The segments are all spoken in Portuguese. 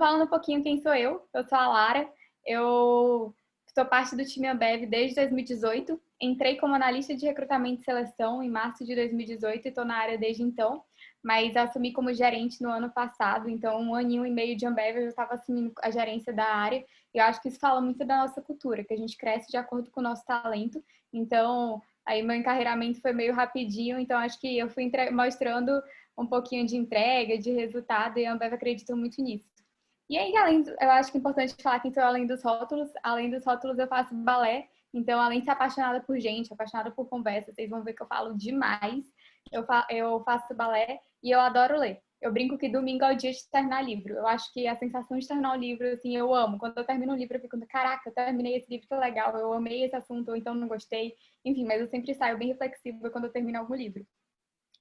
falando um pouquinho quem sou eu. Eu sou a Lara. Eu sou parte do time Ambev desde 2018. Entrei como analista de recrutamento e seleção em março de 2018 e estou na área desde então. Mas assumi como gerente no ano passado. Então, 1 aninho e meio de Ambev eu já estava assumindo a gerência da área. E eu acho que isso fala muito da nossa cultura, que a gente cresce de acordo com o nosso talento. Então, aí meu encarreiramento foi meio rapidinho. Então, acho que eu fui mostrando um pouquinho de entrega, de resultado, e a Ambev acredita muito nisso. E aí, eu acho que é importante falar que então, além dos rótulos eu faço balé. Então, além de ser apaixonada por gente, apaixonada por conversa, vocês vão ver que eu falo demais. Eu faço balé e eu adoro ler. Eu brinco que domingo é o dia de terminar livro. Eu acho que a sensação de terminar um livro, assim, eu amo. Quando eu termino um livro, eu fico, caraca, eu terminei esse livro, que legal, eu amei esse assunto, ou então não gostei. Enfim, mas eu sempre saio bem reflexiva quando eu termino algum livro.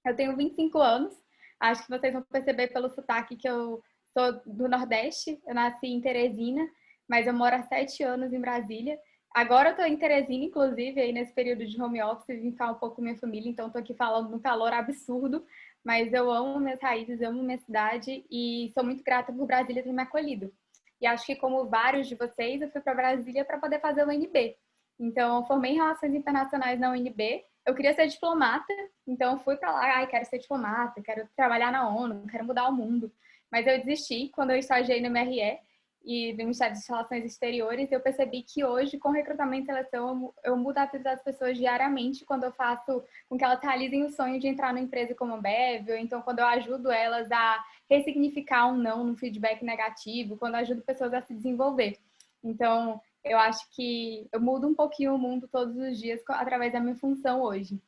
Eu tenho 25 anos, acho que vocês vão perceber pelo sotaque que eu sou do Nordeste, eu nasci em Teresina, mas eu moro há 7 anos em Brasília. Agora eu tô em Teresina, inclusive, aí nesse período de home office, vim ficar um pouco com minha família, então tô aqui falando no calor absurdo, mas eu amo minhas raízes, amo minha cidade e sou muito grata por Brasília ter me acolhido. E acho que, como vários de vocês, eu fui para Brasília para poder fazer o UNB. Então, eu formei em Relações Internacionais na UNB. Eu queria ser diplomata, então fui para lá, ai, quero ser diplomata, quero trabalhar na ONU, quero mudar o mundo. Mas eu desisti quando eu estagiei no MRE e no Ministério das Relações Exteriores. Eu percebi que hoje, com recrutamento e seleção, eu mudo a vida das pessoas diariamente quando eu faço com que elas realizem o sonho de entrar numa empresa como a Ambev, ou então quando eu ajudo elas a ressignificar um não no feedback negativo, quando eu ajudo pessoas a se desenvolver. Então, eu acho que eu mudo um pouquinho o mundo todos os dias através da minha função hoje.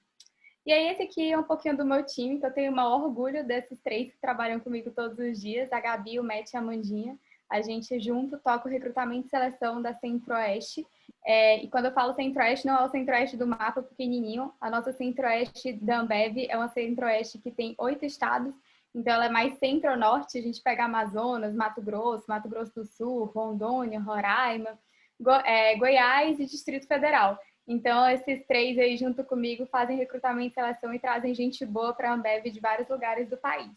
E aí, esse aqui é um pouquinho do meu time, que eu tenho o maior orgulho desses 3 que trabalham comigo todos os dias, a Gabi, o Matt e a Amandinha. A gente junto toca o recrutamento e seleção da Centro-Oeste. E quando eu falo Centro-Oeste, não é o Centro-Oeste do mapa pequenininho. A nossa Centro-Oeste da Ambev é uma Centro-Oeste que tem 8 estados, então ela é mais centro-norte. A gente pega Amazonas, Mato Grosso do Sul, Rondônia, Roraima, Goiás e Distrito Federal. Então, esses 3 aí, junto comigo, fazem recrutamento e seleção e trazem gente boa para a Ambev de vários lugares do país.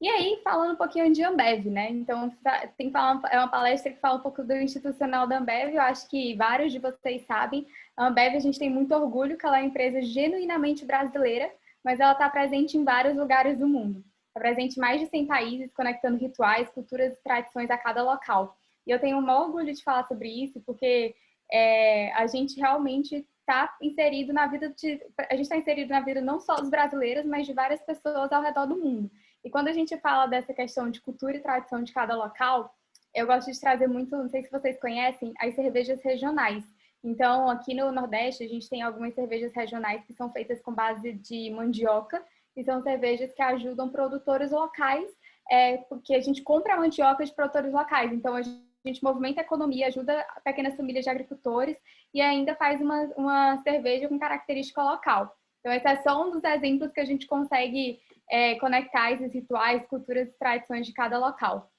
E aí, falando um pouquinho de Ambev, né? Então, tem que falar, é uma palestra que fala um pouco do institucional da Ambev. Eu acho que vários de vocês sabem. A Ambev, a gente tem muito orgulho que ela é uma empresa genuinamente brasileira, mas ela está presente em vários lugares do mundo. Está presente em mais de 100 países, conectando rituais, culturas e tradições a cada local. E eu tenho um maior orgulho de falar sobre isso, porque a gente realmente está inserido na vida a gente está inserido na vida não só dos brasileiros, mas de várias pessoas ao redor do mundo. E quando a gente fala dessa questão de cultura e tradição de cada local, eu gosto de trazer muito, não sei se vocês conhecem, as cervejas regionais. Então, aqui no Nordeste, a gente tem algumas cervejas regionais que são feitas com base de mandioca, e são cervejas que ajudam produtores locais, porque a gente compra a mandioca de produtores locais. Então, a gente movimenta a economia, ajuda pequenas famílias de agricultores e ainda faz uma cerveja com característica local. Então, esse é só um dos exemplos que a gente consegue conectar esses rituais, culturas e tradições de cada local.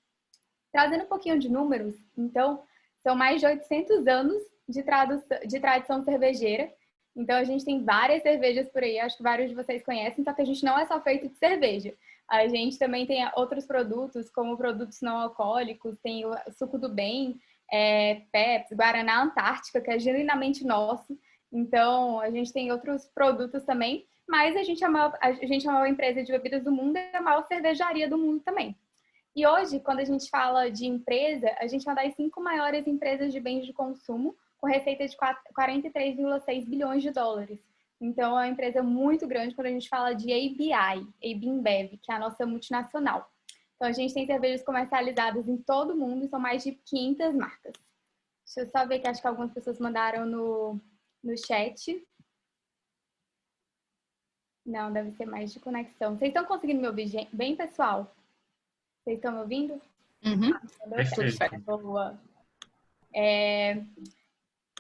Trazendo um pouquinho de números, então, são mais de 800 anos de tradição cervejeira. Então, a gente tem várias cervejas por aí, acho que vários de vocês conhecem, só que a gente não é só feito de cerveja. A gente também tem outros produtos, como produtos não alcoólicos, tem o suco do bem, Pepsi, Guaraná Antártica, que é genuinamente nosso. Então, a gente tem outros produtos também, mas a gente é a maior empresa de bebidas do mundo e a maior cervejaria do mundo também. E hoje, quando a gente fala de empresa, a gente é uma das 5 maiores empresas de bens de consumo, com receita de 43,6 bilhões de dólares. Então, é uma empresa muito grande quando a gente fala de ABI, AB InBev, que é a nossa multinacional. Então, a gente tem cervejas comercializadas em todo o mundo e são mais de 500 marcas. Deixa eu só ver que acho que algumas pessoas mandaram no chat. Não, deve ser mais de conexão. Vocês estão conseguindo me ouvir bem, pessoal? Vocês estão me ouvindo? Uhum. Perfeito. Boa.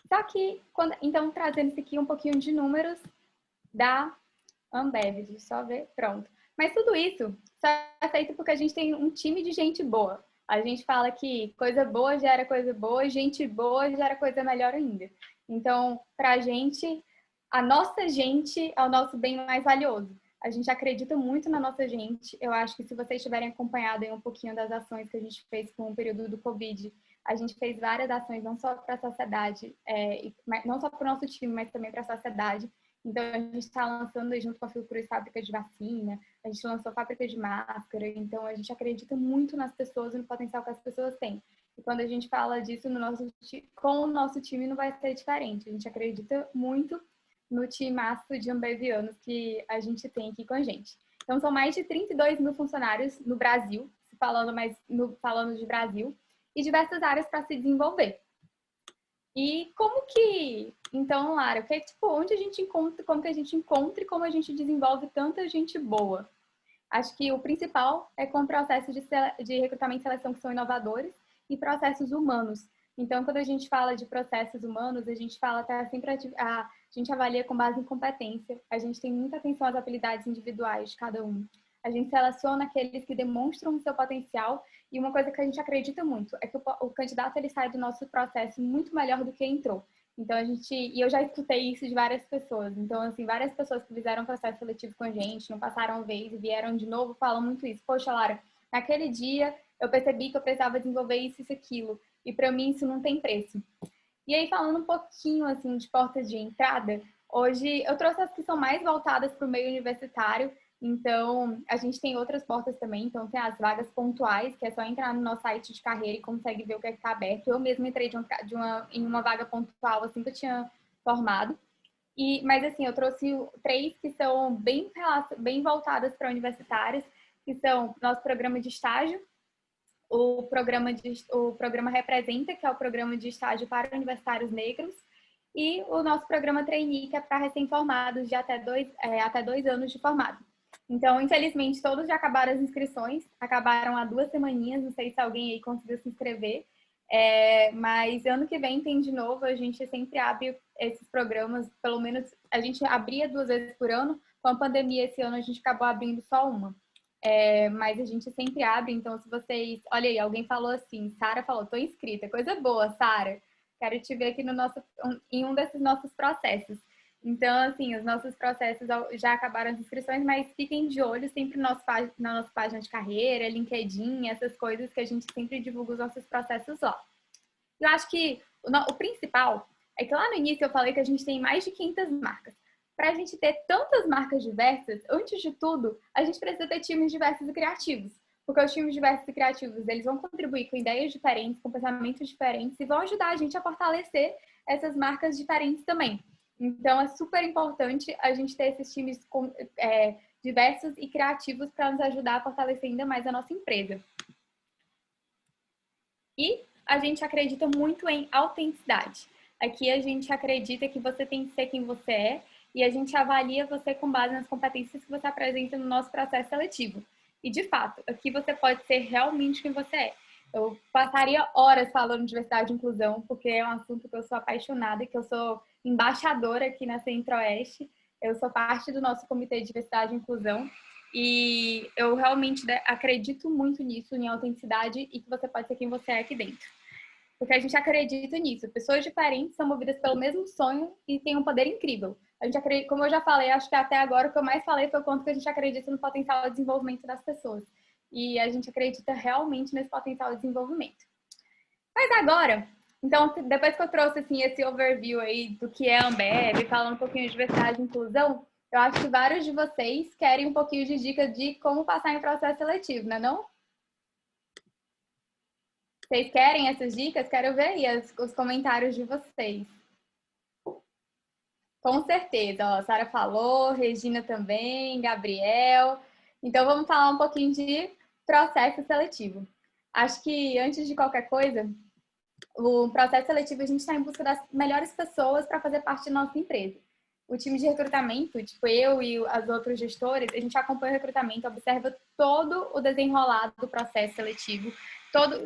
Só que, então, trazendo isso aqui um pouquinho de números da Ambev. Deixa eu só ver. Pronto. Mas tudo isso só é feito porque a gente tem um time de gente boa. A gente fala que coisa boa gera coisa boa, gente boa gera coisa melhor ainda. Então, pra gente, a nossa gente é o nosso bem mais valioso. A gente acredita muito na nossa gente. Eu acho que se vocês tiverem acompanhado aí um pouquinho das ações que a gente fez com o período do Covid, a gente fez várias ações, não só para a sociedade, não só para o nosso time, mas também para a sociedade. Então, a gente está lançando, junto com a Fiocruz, fábrica de vacina, a gente lançou fábrica de máscara. Então, a gente acredita muito nas pessoas e no potencial que as pessoas têm. E quando a gente fala disso com o nosso time, não vai ser diferente. A gente acredita muito no timaço de ambevianos que a gente tem aqui com a gente. Então, são mais de 32 mil funcionários no Brasil, falando de Brasil, e diversas áreas para se desenvolver. E como que, então, Lara, onde a gente encontra, como que a gente encontra e como a gente desenvolve tanta gente boa? Acho que o principal é com processos de recrutamento e seleção que são inovadores e processos humanos. Então, quando a gente fala de processos humanos, a gente fala até sempre a gente avalia com base em competência, a gente tem muita atenção às habilidades individuais de cada um. A gente seleciona aqueles que demonstram o seu potencial e uma coisa que a gente acredita muito é que o candidato ele sai do nosso processo muito melhor do que entrou. Então, e eu já escutei isso de várias pessoas. Então, assim, várias pessoas que fizeram processo seletivo com a gente, não passaram uma vez e vieram de novo, falam muito isso. Poxa, Lara, naquele dia eu percebi que eu precisava desenvolver isso e aquilo. E para mim isso não tem preço. E aí, falando um pouquinho, assim, de portas de entrada, hoje eu trouxe as que são mais voltadas para o meio universitário. Então, a gente tem outras portas também. Então, tem as vagas pontuais, que é só entrar no nosso site de carreira e consegue ver o que é que está aberto. Eu mesma entrei em uma vaga pontual, assim, que eu tinha formado. Mas, assim, eu trouxe 3 que são bem voltadas para universitários, que são nosso programa de estágio, o programa Representa, que é o programa de estágio para universitários negros, e o nosso programa Trainee, que é para recém-formados de até 2 anos de formado. Então, infelizmente, todos já acabaram as inscrições, acabaram há 2 semaninhas, não sei se alguém aí conseguiu se inscrever, mas ano que vem tem de novo, a gente sempre abre esses programas, pelo menos a gente abria 2 vezes por ano, com a pandemia esse ano a gente acabou abrindo só uma. Mas a gente sempre abre, então se vocês... Olha aí, alguém falou assim, Sara falou, tô inscrita, coisa boa, Sara. Quero te ver aqui em um desses nossos processos. Então, assim, os nossos processos já acabaram as inscrições, mas fiquem de olho sempre na nossa página de carreira, LinkedIn, essas coisas que a gente sempre divulga os nossos processos lá. Eu acho que o principal é que lá no início eu falei que a gente tem mais de 500 marcas. Para a gente ter tantas marcas diversas, antes de tudo, a gente precisa ter times diversos e criativos. Porque os times diversos e criativos, eles vão contribuir com ideias diferentes, com pensamentos diferentes e vão ajudar a gente a fortalecer essas marcas diferentes também. Então, é super importante a gente ter esses times diversos e criativos para nos ajudar a fortalecer ainda mais a nossa empresa. E a gente acredita muito em autenticidade. Aqui a gente acredita que você tem que ser quem você é e a gente avalia você com base nas competências que você apresenta no nosso processo seletivo. E, de fato, aqui você pode ser realmente quem você é. Eu passaria horas falando de diversidade e inclusão, porque é um assunto que eu sou apaixonada, que eu sou embaixadora aqui na Centro-Oeste. Eu sou parte do nosso Comitê de Diversidade e Inclusão. E eu realmente acredito muito nisso, em autenticidade e que você pode ser quem você é aqui dentro. Porque a gente acredita nisso. Pessoas diferentes são movidas pelo mesmo sonho e têm um poder incrível. A gente acredita, como eu já falei, acho que até agora o que eu mais falei foi o quanto que a gente acredita no potencial de desenvolvimento das pessoas. E a gente acredita realmente nesse potencial de desenvolvimento. Mas agora, então, depois que eu trouxe assim, esse overview aí do que é a Ambev, falando um pouquinho de diversidade e inclusão, eu acho que vários de vocês querem um pouquinho de dica de como passar em processo seletivo, não é não? Vocês querem essas dicas? Quero ver aí os comentários de vocês. Com certeza, ó, a Sara falou, Regina também, Gabriel. Então, vamos falar um pouquinho de processo seletivo. Acho que, antes de qualquer coisa, o processo seletivo a gente está em busca das melhores pessoas para fazer parte da nossa empresa. O time de recrutamento, tipo eu e os outros gestores, a gente acompanha o recrutamento, observa todo o desenrolar do processo seletivo,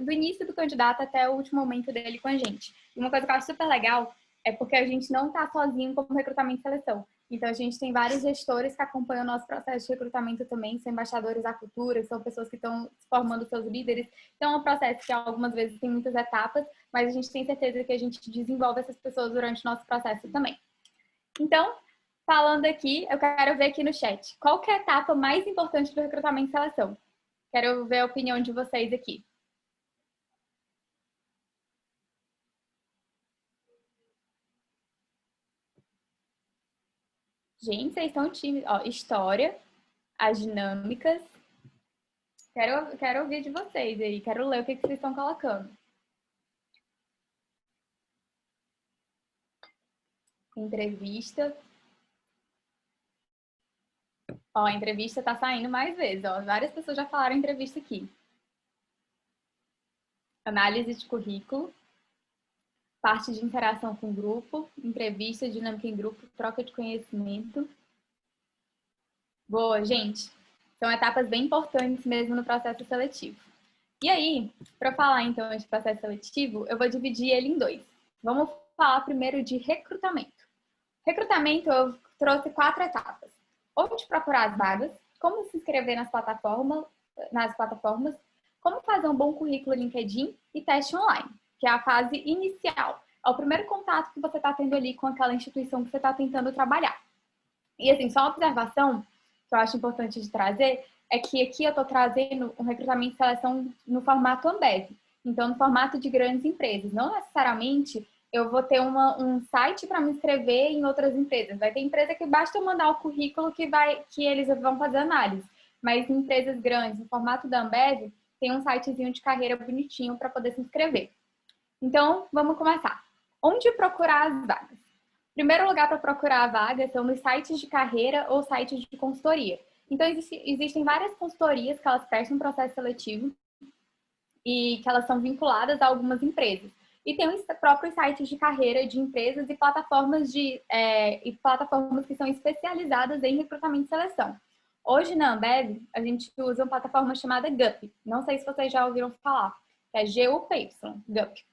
do início do candidato até o último momento dele com a gente. E uma coisa que eu acho super legal é porque a gente não está sozinho como recrutamento e seleção. Então, a gente tem vários gestores que acompanham o nosso processo de recrutamento também, são embaixadores da cultura, são pessoas que estão formando seus líderes. Então, é um processo que algumas vezes tem muitas etapas, mas a gente tem certeza que a gente desenvolve essas pessoas durante o nosso processo também. Então, Falando aqui, eu quero ver aqui no chat. Qual que é a etapa mais importante do recrutamento e seleção? Quero ver a opinião de vocês aqui. Gente, vocês estão tímidos. Ó, história, as dinâmicas. Quero ouvir de vocês aí. Quero ler o que vocês estão colocando. Entrevista. Ó, a entrevista tá saindo mais vezes. Ó. Várias pessoas já falaram entrevista aqui. Análise de currículo. Parte de interação com o grupo. Entrevista, dinâmica em grupo, troca de conhecimento. Boa, gente. São etapas bem importantes mesmo no processo seletivo. E aí, para falar então de processo seletivo, eu vou dividir ele em dois. Vamos falar primeiro de recrutamento. Recrutamento, eu trouxe 4 etapas. Onde procurar as vagas, como se inscrever nas plataformas, como fazer um bom currículo LinkedIn e teste online, que é a fase inicial. É o primeiro contato que você está tendo ali com aquela instituição que você está tentando trabalhar. E assim, só uma observação que eu acho importante de trazer é que aqui eu estou trazendo um recrutamento e seleção no formato Ambev. Então, no formato de grandes empresas. Não necessariamente eu vou ter um site para me inscrever em outras empresas. Vai ter empresa que basta eu mandar o currículo que eles vão fazer análise. Mas em empresas grandes, no formato da Ambev, tem um sitezinho de carreira bonitinho para poder se inscrever. Então, vamos começar. Onde procurar as vagas? Primeiro lugar para procurar a vaga são nos sites de carreira ou sites de consultoria. Então, existem várias consultorias que elas prestam um processo seletivo e que elas são vinculadas a algumas empresas. E tem os próprios sites de carreira de empresas e plataformas que são especializadas em recrutamento e seleção. Hoje, na Ambev, a gente usa uma plataforma chamada GUP. Não sei se vocês já ouviram falar. É GUPY, GUP.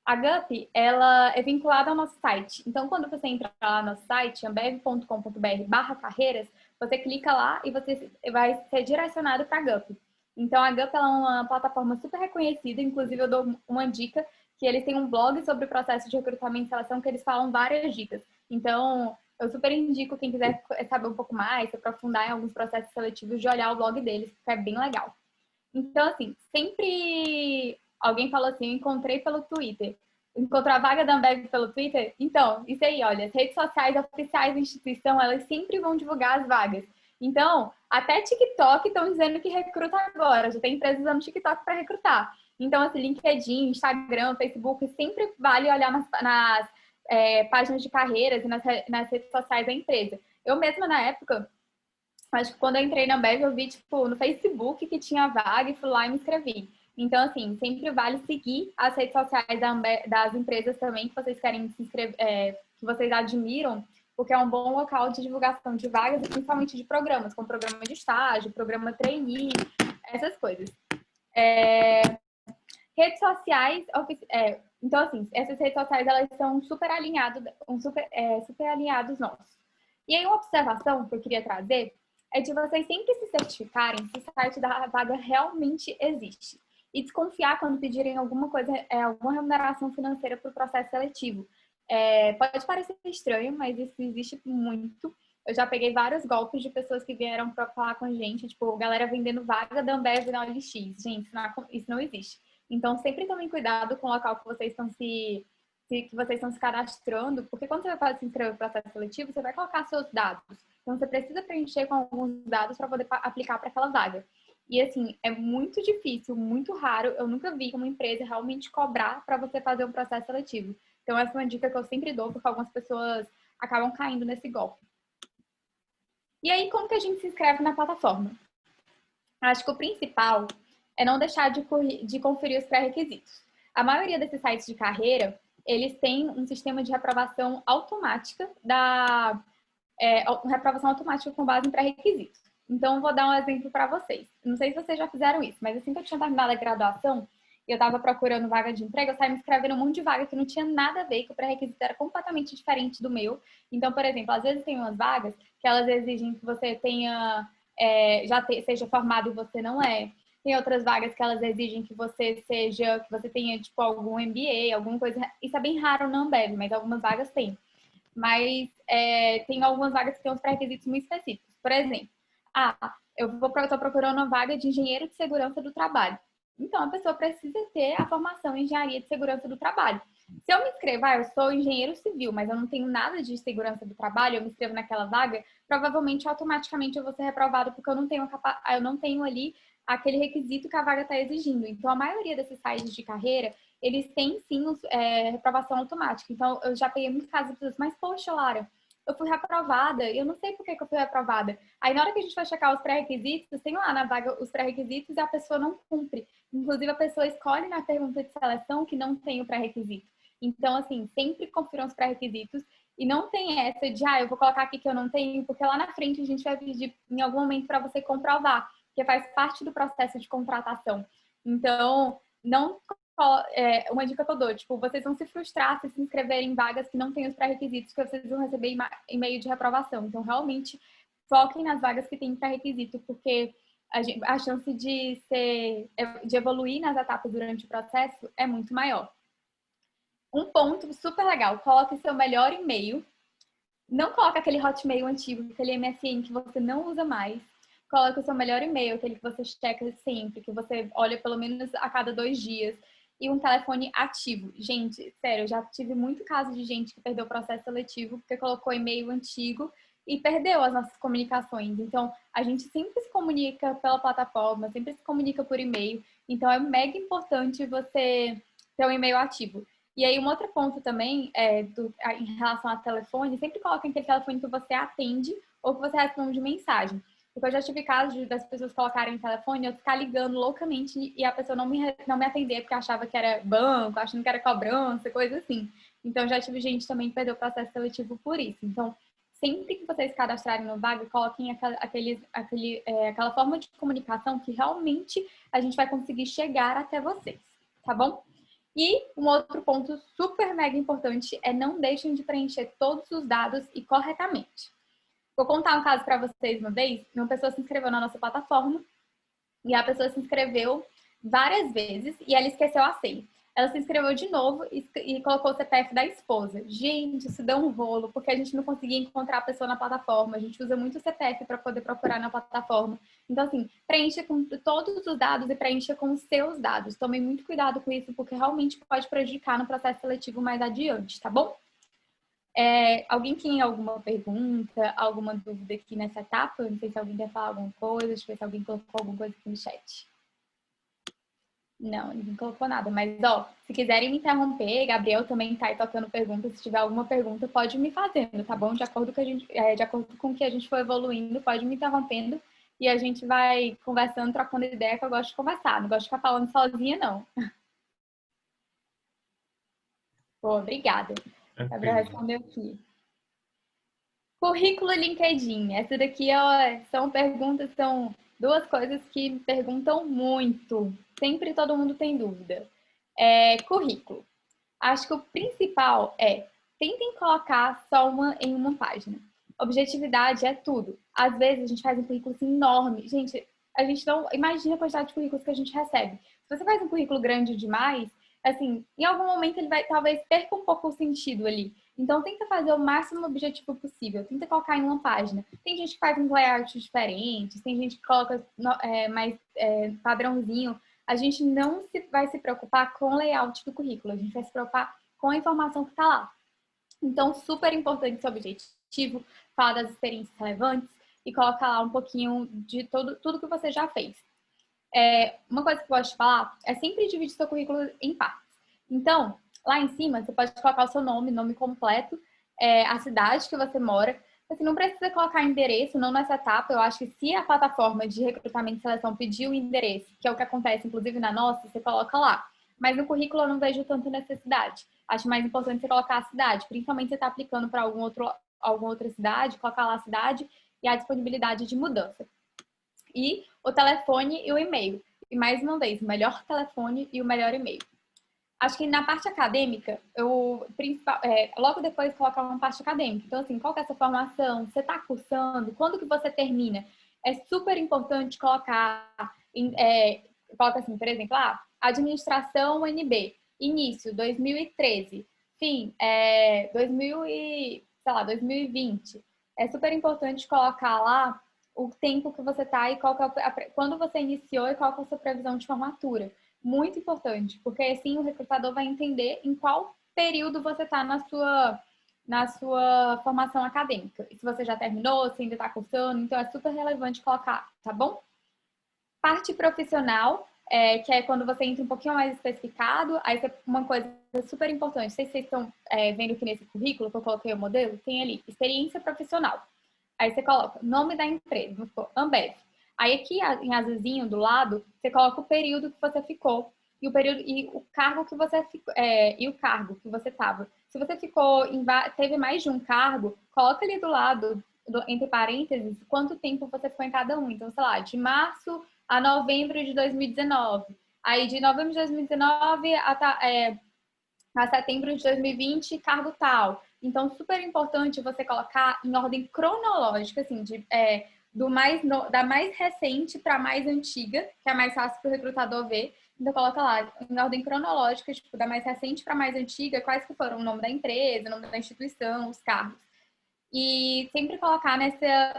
A GUP, ela é vinculada ao nosso site. Então, quando você entra lá no nosso site, ambev.com.br/carreiras, você clica lá e você vai ser direcionado para a GUP. Então, a GUP ela é uma plataforma super reconhecida. Inclusive, eu dou uma dica que eles têm um blog sobre o processo de recrutamento e seleção que eles falam várias dicas. Então, eu super indico quem quiser saber um pouco mais, se aprofundar em alguns processos seletivos, de olhar o blog deles, que é bem legal. Então, assim, sempre alguém falou assim, eu encontrei pelo Twitter. Encontrou a vaga da Ambev pelo Twitter? Então, isso aí, olha, as redes sociais oficiais da instituição, elas sempre vão divulgar as vagas. Então, até TikTok estão dizendo que recruta agora. Já tem empresas usando TikTok para recrutar. Então, assim, LinkedIn, Instagram, Facebook, sempre vale olhar nas páginas de carreiras e nas redes sociais da empresa. Eu mesma, na época, acho que quando eu entrei na Ambev, eu vi, tipo, no Facebook que tinha vaga e fui lá e me inscrevi. Então, assim, sempre vale seguir as redes sociais das empresas também que vocês querem se inscrever, que vocês admiram, porque é um bom local de divulgação de vagas e principalmente de programas, como programa de estágio, programa trainee, essas coisas. Redes sociais, então, assim, essas redes sociais, elas são super alinhados nossos. E aí, uma observação que eu queria trazer é de vocês sempre se certificarem se o site da vaga realmente existe. E desconfiar quando pedirem alguma coisa, alguma remuneração financeira para o processo seletivo. Pode parecer estranho, mas isso existe muito. Eu já peguei vários golpes de pessoas que vieram para falar com a gente, tipo, galera vendendo vaga da Ambev na OLX. Gente, isso não existe. Então, sempre tomem cuidado com o local que vocês estão se cadastrando, porque quando você vai se inscrever no processo seletivo, você vai colocar seus dados. Então, você precisa preencher com alguns dados para poder aplicar para aquela vaga. E, assim, é muito difícil, muito raro. Eu nunca vi uma empresa realmente cobrar para você fazer um processo seletivo. Então, essa é uma dica que eu sempre dou, porque algumas pessoas acabam caindo nesse golpe. E aí, como que a gente se inscreve na plataforma? Acho que o principal é não deixar de conferir os pré-requisitos. A maioria desses sites de carreira, eles têm um sistema de reprovação automática reprovação automática com base em pré-requisitos. Então, vou dar um exemplo para vocês. Não sei se vocês já fizeram isso, mas assim que eu tinha terminado a graduação e eu estava procurando vaga de emprego, eu saí me inscrevendo um monte de vaga que não tinha nada a ver, que o pré-requisito era completamente diferente do meu. Então, por exemplo, às vezes tem umas vagas que elas exigem que você tenha seja formado e você não é. Tem outras vagas que elas exigem que você tenha tipo algum MBA, alguma coisa. Isso é bem raro na Ambev, mas algumas vagas tem. mas tem algumas vagas que têm uns pré-requisitos muito específicos. Por exemplo, eu estou procurando uma vaga de engenheiro de segurança do trabalho. Então, a pessoa precisa ter a formação em engenharia de segurança do trabalho. Se eu me inscrevo, eu sou engenheiro civil, mas eu não tenho nada de segurança do trabalho, eu me inscrevo naquela vaga, provavelmente, automaticamente, eu vou ser reprovado, porque eu não tenho ali aquele requisito que a vaga está exigindo. Então, a maioria desses sites de carreira, eles têm, sim, reprovação automática. Então, eu já peguei muitos casos de pessoas, mas, poxa, Lara, eu fui reprovada, e eu não sei por que eu fui reprovada. Aí, na hora que a gente vai checar os pré-requisitos, tem lá na vaga os pré-requisitos e a pessoa não cumpre. Inclusive, a pessoa escolhe na pergunta de seleção que não tem o pré-requisito. Então, assim, sempre confiram os pré-requisitos e não tem essa de, eu vou colocar aqui que eu não tenho, porque lá na frente a gente vai pedir em algum momento para você comprovar, que faz parte do processo de contratação. Então, não uma dica que eu dou, tipo, vocês vão se frustrar se inscreverem em vagas que não têm os pré-requisitos, que vocês vão receber e-mail de reprovação. Então, realmente, foquem nas vagas que têm pré-requisito, porque a chance de evoluir nas etapas durante o processo é muito maior. Um ponto super legal, coloque seu melhor e-mail. Não coloque aquele Hotmail antigo, aquele MSN que você não usa mais. Coloque o seu melhor e-mail, aquele que você checa sempre, que você olha pelo menos a cada 2 dias. E um telefone ativo. Gente, sério, eu já tive muito caso de gente que perdeu o processo seletivo porque colocou e-mail antigo e perdeu as nossas comunicações. Então, a gente sempre se comunica pela plataforma, sempre se comunica por e-mail. Então, é mega importante você ter um e-mail ativo. E aí, um outro ponto também, em relação a telefone, sempre coloca aquele telefone que você atende ou que você responde mensagem. Porque eu já tive casos das pessoas colocarem telefone, eu ficar ligando loucamente e a pessoa não me atender porque achava que era banco, achando que era cobrança, coisa assim. Então, já tive gente também que perdeu o processo seletivo por isso. Então, sempre que vocês cadastrarem no Vaga, coloquem aquela forma de comunicação que realmente a gente vai conseguir chegar até vocês, tá bom? E um outro ponto super mega importante é não deixem de preencher todos os dados e corretamente. Vou contar um caso para vocês uma vez. Uma pessoa se inscreveu na nossa plataforma e a pessoa se inscreveu várias vezes e ela esqueceu a senha. Ela se inscreveu de novo e colocou o CPF da esposa. Gente, isso deu um rolo, porque a gente não conseguia encontrar a pessoa na plataforma. A gente usa muito o CPF para poder procurar na plataforma. Então, assim, preencha com todos os dados e preencha com os seus dados. Tomem muito cuidado com isso, porque realmente pode prejudicar no processo seletivo mais adiante, tá bom? Alguém tem alguma pergunta, alguma dúvida aqui nessa etapa? Não sei se alguém quer falar alguma coisa, deixa eu ver se alguém colocou alguma coisa aqui no chat. Não, ninguém colocou nada, mas se quiserem me interromper, Gabriel também tá aí tocando perguntas. Se tiver alguma pergunta, pode me fazendo, tá bom? De acordo com o que a gente for evoluindo, pode me interrompendo e a gente vai conversando, trocando ideia, que eu gosto de conversar, não gosto de ficar falando sozinha, não. Pô, obrigada. Gabriel respondeu aqui. Currículo LinkedIn. Essa daqui são 2 coisas que me perguntam muito. Sempre todo mundo tem dúvida. Currículo. Acho que o principal tentem colocar só em uma página. Objetividade é tudo. Às vezes a gente faz um currículo assim, enorme. Gente, a gente não imagina a quantidade de currículos que a gente recebe. Se você faz um currículo grande demais, assim, em algum momento ele vai talvez perca um pouco o sentido ali. Então tenta fazer o máximo objetivo possível. Tenta colocar em uma página. Tem gente que faz uns layouts diferentes, tem gente que coloca mais padrãozinho. A gente não vai se preocupar com o layout do currículo, a gente vai se preocupar com a informação que está lá. Então, super importante esse objetivo, falar das experiências relevantes e colocar lá um pouquinho de tudo que você já fez. Uma coisa que eu gosto de falar é sempre dividir seu currículo em partes. Então, lá em cima, você pode colocar o seu nome completo, a cidade que você mora. Assim, não precisa colocar endereço, não nessa etapa. Eu acho que se a plataforma de recrutamento e seleção pedir o endereço, que é o que acontece, inclusive, na nossa, você coloca lá. Mas no currículo eu não vejo tanta necessidade. Acho mais importante você colocar a cidade, principalmente se você está aplicando para alguma outra cidade, colocar lá a cidade e a disponibilidade de mudança. E o telefone e o e-mail. E mais uma vez, o melhor telefone e o melhor e-mail. Acho que na parte acadêmica, logo depois colocar uma parte acadêmica. Então, assim, qual que é essa formação? Você está cursando? Quando que você termina? É super importante colocar, coloca assim, por exemplo, administração UNB, início, 2013, fim, sei lá, 2020. É super importante colocar lá o tempo que você tá e qual que é quando você iniciou e qual que é a sua previsão de formatura. Muito importante, porque assim o recrutador vai entender em qual período você está na sua formação acadêmica. E se você já terminou, se ainda está cursando, então é super relevante colocar, tá bom? Parte profissional, que é quando você entra um pouquinho mais especificado, aí uma coisa super importante, não sei se vocês estão vendo aqui nesse currículo que eu coloquei o modelo, tem ali experiência profissional. Aí você coloca nome da empresa, Ambev. Aí aqui em azulzinho do lado, você coloca o período que você ficou e o período e o cargo que você ficou, e o cargo que você estava. Se você ficou teve mais de um cargo, coloca ali do lado, entre parênteses, quanto tempo você ficou em cada um. Então, sei lá, de março a novembro de 2019. Aí de novembro de 2019 a setembro de 2020, cargo tal. Então, super importante você colocar em ordem cronológica, assim, da mais recente para a mais antiga, que é mais fácil para o recrutador ver. Então, coloca lá, em ordem cronológica, tipo, da mais recente para a mais antiga, quais que foram o nome da empresa, o nome da instituição, os cargos. E sempre colocar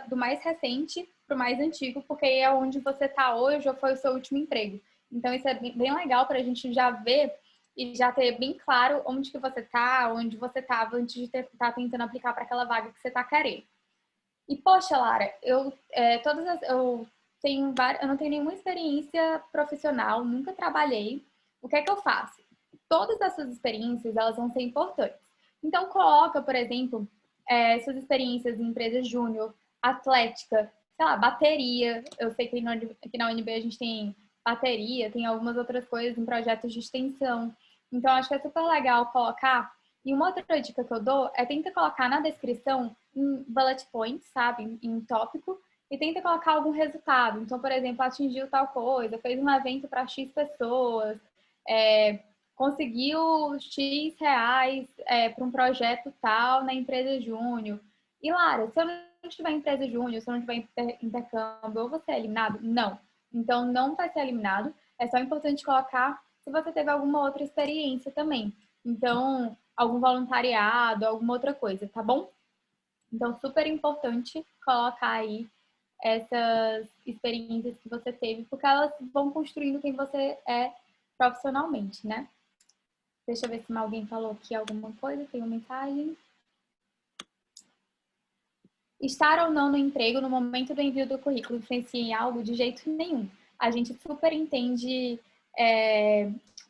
do mais recente para o mais antigo, porque é onde você está hoje ou foi o seu último emprego. Então, isso é bem legal para a gente já ver e já ter bem claro onde que você está, onde você estava antes de estar tentando aplicar para aquela vaga que você está querendo. E, poxa, Lara, eu não tenho nenhuma experiência profissional, nunca trabalhei. O que é que eu faço? Todas essas experiências, elas vão ser importantes. Então, coloca, por exemplo, suas experiências em empresa júnior, atlética, sei lá, bateria. Eu sei que aqui na UNB a gente tem bateria, tem algumas outras coisas em projetos de extensão. Então, acho que é super legal colocar. E uma outra dica que eu dou é tenta colocar na descrição em bullet points, sabe? Em tópico, e tenta colocar algum resultado. Então, por exemplo, atingiu tal coisa, fez um evento para X pessoas, conseguiu X reais para um projeto tal na empresa júnior. E, Lara, se eu não tiver empresa júnior, se eu não tiver intercâmbio, eu vou ser eliminado? Não. Então, não vai ser eliminado. É só importante colocar se você teve alguma outra experiência também. Então, algum voluntariado, alguma outra coisa, tá bom? Então, super importante colocar aí essas experiências que você teve, porque elas vão construindo quem você é profissionalmente, né? Deixa eu ver se alguém falou aqui alguma coisa, tem uma mensagem. Estar ou não no emprego no momento do envio do currículo influencia em algo? De jeito nenhum. A gente super entende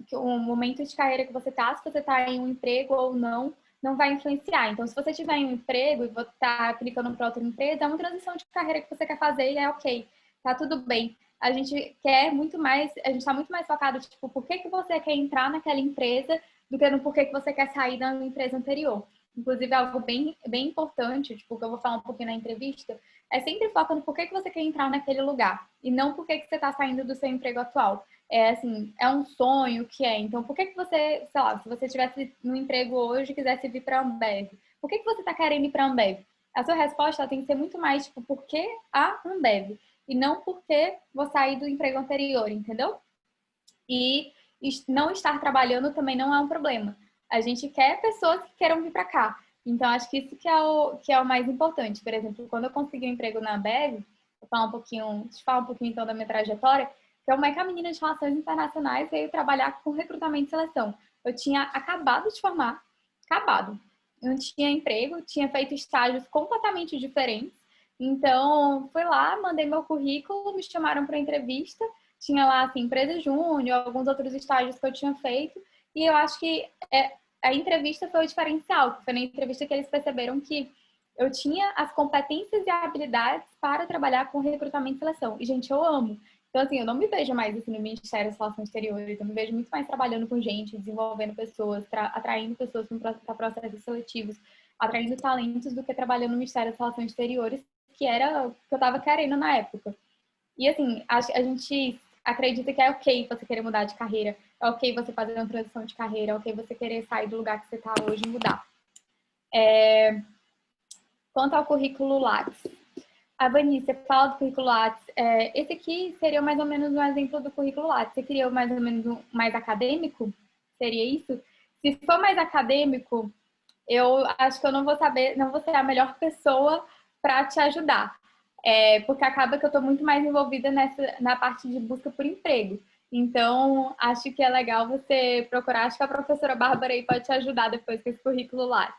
que o momento de carreira que você está, se você está em um emprego ou não vai influenciar. Então, se você tiver em um emprego e você está clicando para outra empresa, é uma transição de carreira que você quer fazer e é ok, tá tudo bem. A gente quer muito mais, a gente está muito mais focado, tipo, por que você quer entrar naquela empresa do que no porquê que você quer sair da empresa anterior. Inclusive, algo bem importante, tipo, que eu vou falar um pouquinho na entrevista, é sempre foca no porquê que você quer entrar naquele lugar e não porquê que você está saindo do seu emprego atual. É assim, é um sonho que é. Então, por que você, sei lá, se você estivesse no emprego hoje e quisesse vir para a Ambev, por que você está querendo ir para a Ambev? A sua resposta tem que ser muito mais, tipo, por que a Ambev? E não porque vou sair do emprego anterior, entendeu? E não estar trabalhando também não é um problema. A gente quer pessoas que queiram vir para cá. Então, acho que isso que é o mais importante. Por exemplo, quando eu consegui um emprego na Ambev, vou falar deixa eu falar um pouquinho então da minha trajetória, como é que a menina de Relações Internacionais veio trabalhar com recrutamento e seleção. Eu tinha acabado de formar, acabado. Não tinha emprego, tinha feito estágios completamente diferentes. Então, fui lá, mandei meu currículo, me chamaram para entrevista. Tinha lá, assim, empresa júnior, alguns outros estágios que eu tinha feito. E eu acho que a entrevista foi o diferencial. Foi na entrevista que eles perceberam que eu tinha as competências e habilidades para trabalhar com recrutamento e seleção. E, gente, eu amo. Então, assim, eu não me vejo mais assim, no Ministério das Relações Exteriores. Eu me vejo muito mais trabalhando com gente, desenvolvendo pessoas, atraindo pessoas para processos seletivos, atraindo talentos do que trabalhando no Ministério das Relações Exteriores, que era o que eu estava querendo na época. E, assim, a gente acredita que é ok você querer mudar de carreira, é ok você fazer uma transição de carreira, é ok você querer sair do lugar que você está hoje e mudar. Quanto ao currículo Lattes, a Vanícia fala do currículo Lattes. Esse aqui seria mais ou menos um exemplo do currículo Lattes. Você queria mais ou menos mais acadêmico? Seria isso? Se for mais acadêmico, eu acho que eu não vou saber, não vou ser a melhor pessoa para te ajudar. Porque acaba que eu estou muito mais envolvida na parte de busca por emprego. Então, acho que é legal você procurar. Acho que a professora Bárbara aí pode te ajudar depois com esse currículo lá.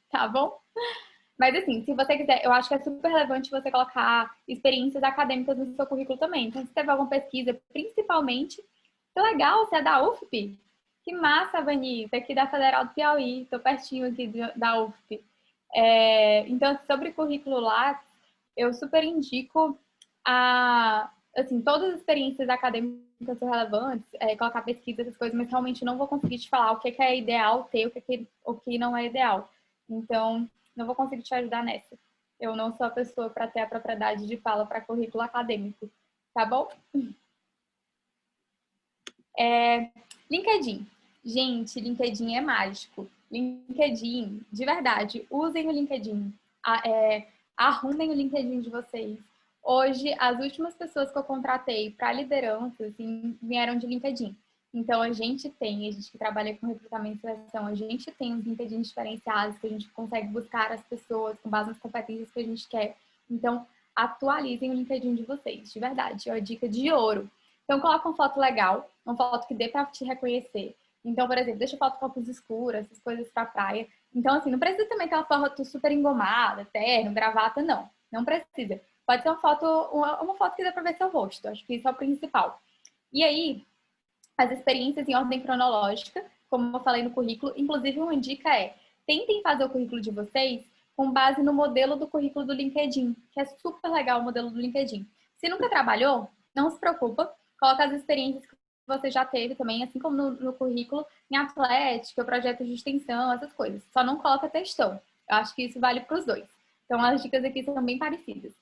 Tá bom? Mas assim, se você quiser, eu acho que é super relevante você colocar experiências acadêmicas no seu currículo também. Então, se teve alguma pesquisa, principalmente, que legal, você é da UFP? Que massa, Vani, aqui da Federal do Piauí, estou pertinho aqui da UFP. Então, sobre currículo lá, eu super indico assim, todas as experiências acadêmicas são relevantes, colocar pesquisa, essas coisas, mas realmente não vou conseguir te falar o que é ideal ter, o que não é ideal. Então, não vou conseguir te ajudar nessa. Eu não sou a pessoa para ter a propriedade de fala para currículo acadêmico, tá bom? LinkedIn. Gente, LinkedIn é mágico. LinkedIn, de verdade, usem o LinkedIn. Arrumem o LinkedIn de vocês. Hoje, as últimas pessoas que eu contratei para liderança, assim, vieram de LinkedIn. Então, a gente que trabalha com recrutamento e seleção, a gente tem os LinkedIn diferenciados, que a gente consegue buscar as pessoas com base nas competências que a gente quer. Então, atualizem o LinkedIn de vocês, de verdade. É uma dica de ouro. Então, coloca uma foto legal, uma foto que dê para te reconhecer. Então, por exemplo, deixa foto com óculos escuros, essas coisas pra praia. Então, assim, não precisa também ter uma foto super engomada, terno, gravata, não. Não precisa. Pode ser uma foto que dê pra ver seu rosto. Acho que isso é o principal. E aí, as experiências em ordem cronológica, como eu falei no currículo, inclusive uma dica tentem fazer o currículo de vocês com base no modelo do currículo do LinkedIn, que é super legal o modelo do LinkedIn. Se nunca trabalhou, não se preocupa, coloca as experiências que você já teve também, assim como no currículo, em atlética, projetos de extensão, essas coisas. Só não coloca textão. Eu acho que isso vale para os dois. Então, as dicas aqui são bem parecidas.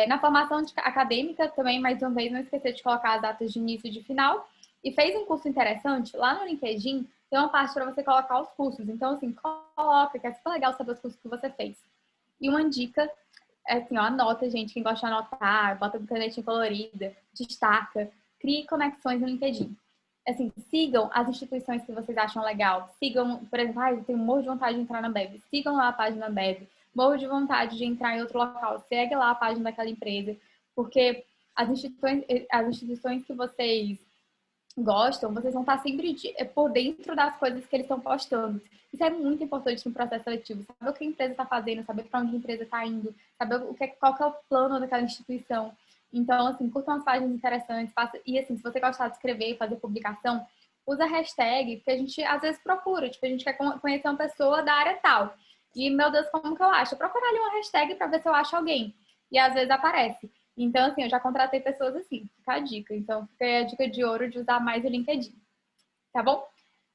Na formação acadêmica, também, mais uma vez, não esquecer de colocar as datas de início e de final. E fez um curso interessante, lá no LinkedIn tem uma parte para você colocar os cursos. Então, assim, coloca, que é super legal saber os cursos que você fez. E uma dica assim, ó, anota, gente, quem gosta de anotar, bota com canetinha colorida, destaca, crie conexões no LinkedIn. Assim, sigam as instituições que vocês acham legal. Sigam, por exemplo, eu tenho um morro de vontade de entrar na Ambev. Sigam lá a página da Ambev. Morro de vontade de entrar em outro local. Segue lá a página daquela empresa. Porque as instituições que vocês gostam, vocês vão estar sempre por dentro das coisas que eles estão postando. Isso é muito importante no processo seletivo. Saber o que a empresa está fazendo, saber para onde a empresa está indo, saber qual que é o plano daquela instituição. Então, assim, curtam as páginas interessantes. E, assim, se você gostar de escrever e fazer publicação, usa hashtag, porque a gente, às vezes, procura. Tipo, a gente quer conhecer uma pessoa da área tal. E, meu Deus, como que eu acho? Procurar ali uma hashtag para ver se eu acho alguém. E, às vezes, aparece. Então, assim, eu já contratei pessoas assim, fica a dica. Então, fica a dica de ouro de usar mais o LinkedIn, tá bom?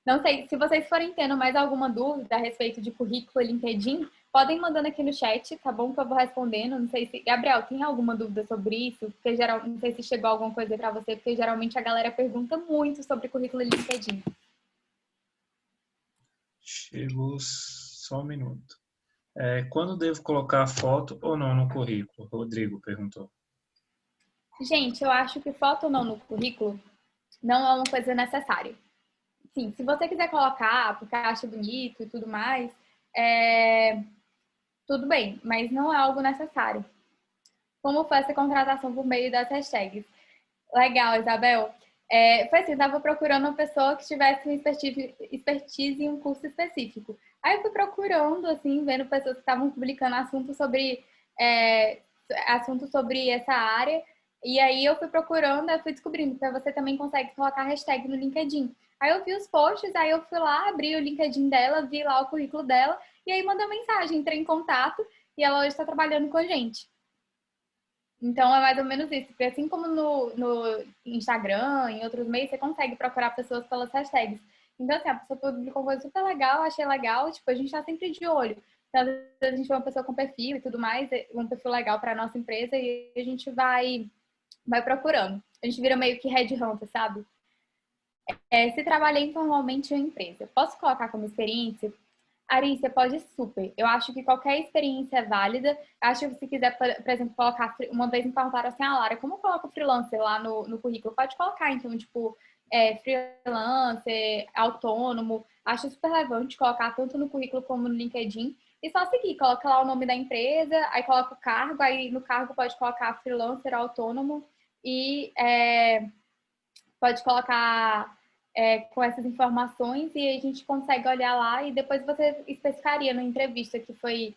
Não sei, se vocês forem tendo mais alguma dúvida a respeito de currículo e LinkedIn, podem mandando aqui no chat, tá bom? Que eu vou respondendo. Não sei se... Gabriel, tem alguma dúvida sobre isso? Porque não sei se chegou alguma coisa para você, porque geralmente a galera pergunta muito sobre currículo e LinkedIn. Chegou só um minuto. Quando devo colocar foto ou não no currículo? Rodrigo perguntou. Gente, eu acho que foto ou não no currículo não é uma coisa necessária. Sim, se você quiser colocar porque acha bonito e tudo mais, tudo bem, mas não é algo necessário. Como foi essa contratação por meio das hashtags? Legal, Isabel. Foi assim, eu estava procurando uma pessoa que tivesse uma expertise em um curso específico. Aí eu fui procurando, assim, vendo pessoas que estavam publicando é, assuntos sobre essa área. E aí eu fui procurando, eu fui descobrindo que você também consegue colocar hashtag no LinkedIn. Aí eu vi os posts, aí eu fui lá, abri o LinkedIn dela, vi lá o currículo dela, e aí mandei mensagem, entrei em contato, e ela hoje está trabalhando com a gente. Então é mais ou menos isso, porque assim como no Instagram, em outros meios, você consegue procurar pessoas pelas hashtags. Então, assim, a pessoa publicou uma coisa super legal, achei legal, tipo, a gente tá sempre de olho. Então, às vezes a gente vê uma pessoa com perfil e tudo mais, um perfil legal para nossa empresa, e a gente vai procurando. A gente vira meio que headhunter, sabe? Se trabalhei informalmente em uma empresa, posso colocar como experiência? Ari, você pode super. Eu acho que qualquer experiência é válida. Acho que se quiser, por exemplo, colocar... Uma vez me perguntaram assim, Lara, como coloca o freelancer lá no currículo? Pode colocar, então, tipo, freelancer, autônomo. Acho super relevante colocar tanto no currículo como no LinkedIn. E só seguir, coloca lá o nome da empresa, aí coloca o cargo, aí no cargo pode colocar freelancer, autônomo e pode colocar com essas informações e a gente consegue olhar lá e depois você especificaria na entrevista que foi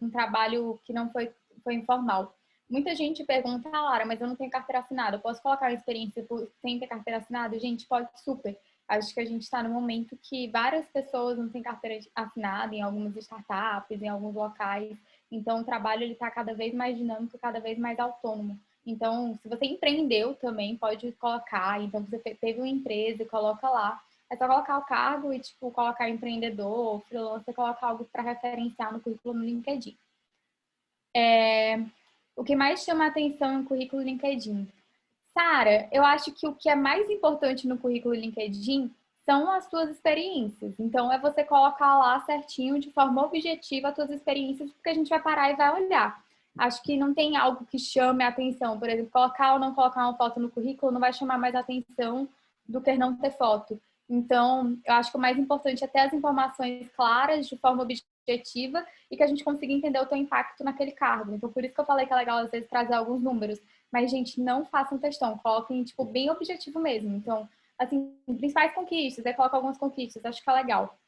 um trabalho que não foi informal. Muita gente pergunta, Lara, mas eu não tenho carteira assinada, eu posso colocar uma experiência sem ter carteira assinada? Gente, pode super. Acho que a gente está no momento que várias pessoas não têm carteira assinada em algumas startups, em alguns locais. Então, o trabalho está cada vez mais dinâmico, cada vez mais autônomo. Então, se você empreendeu também, pode colocar. Então, você teve uma empresa, coloca lá. É só colocar o cargo e, tipo, colocar empreendedor, freelancer, colocar algo para referenciar no currículo no LinkedIn. O que mais chama a atenção no currículo LinkedIn? Sara, eu acho que o que é mais importante no currículo LinkedIn são as suas experiências. Então, é você colocar lá certinho, de forma objetiva, as suas experiências, porque a gente vai parar e vai olhar. Acho que não tem algo que chame a atenção. Por exemplo, colocar ou não colocar uma foto no currículo não vai chamar mais atenção do que não ter foto. Então, eu acho que o mais importante é ter as informações claras, de forma objetiva, e que a gente consiga entender o teu impacto naquele cargo. Então, por isso que eu falei que é legal, às vezes, trazer alguns números. Mas, gente, não façam textão, coloquem, tipo, bem objetivo mesmo. Então, assim, principais conquistas, aí coloca algumas conquistas, acho que é legal.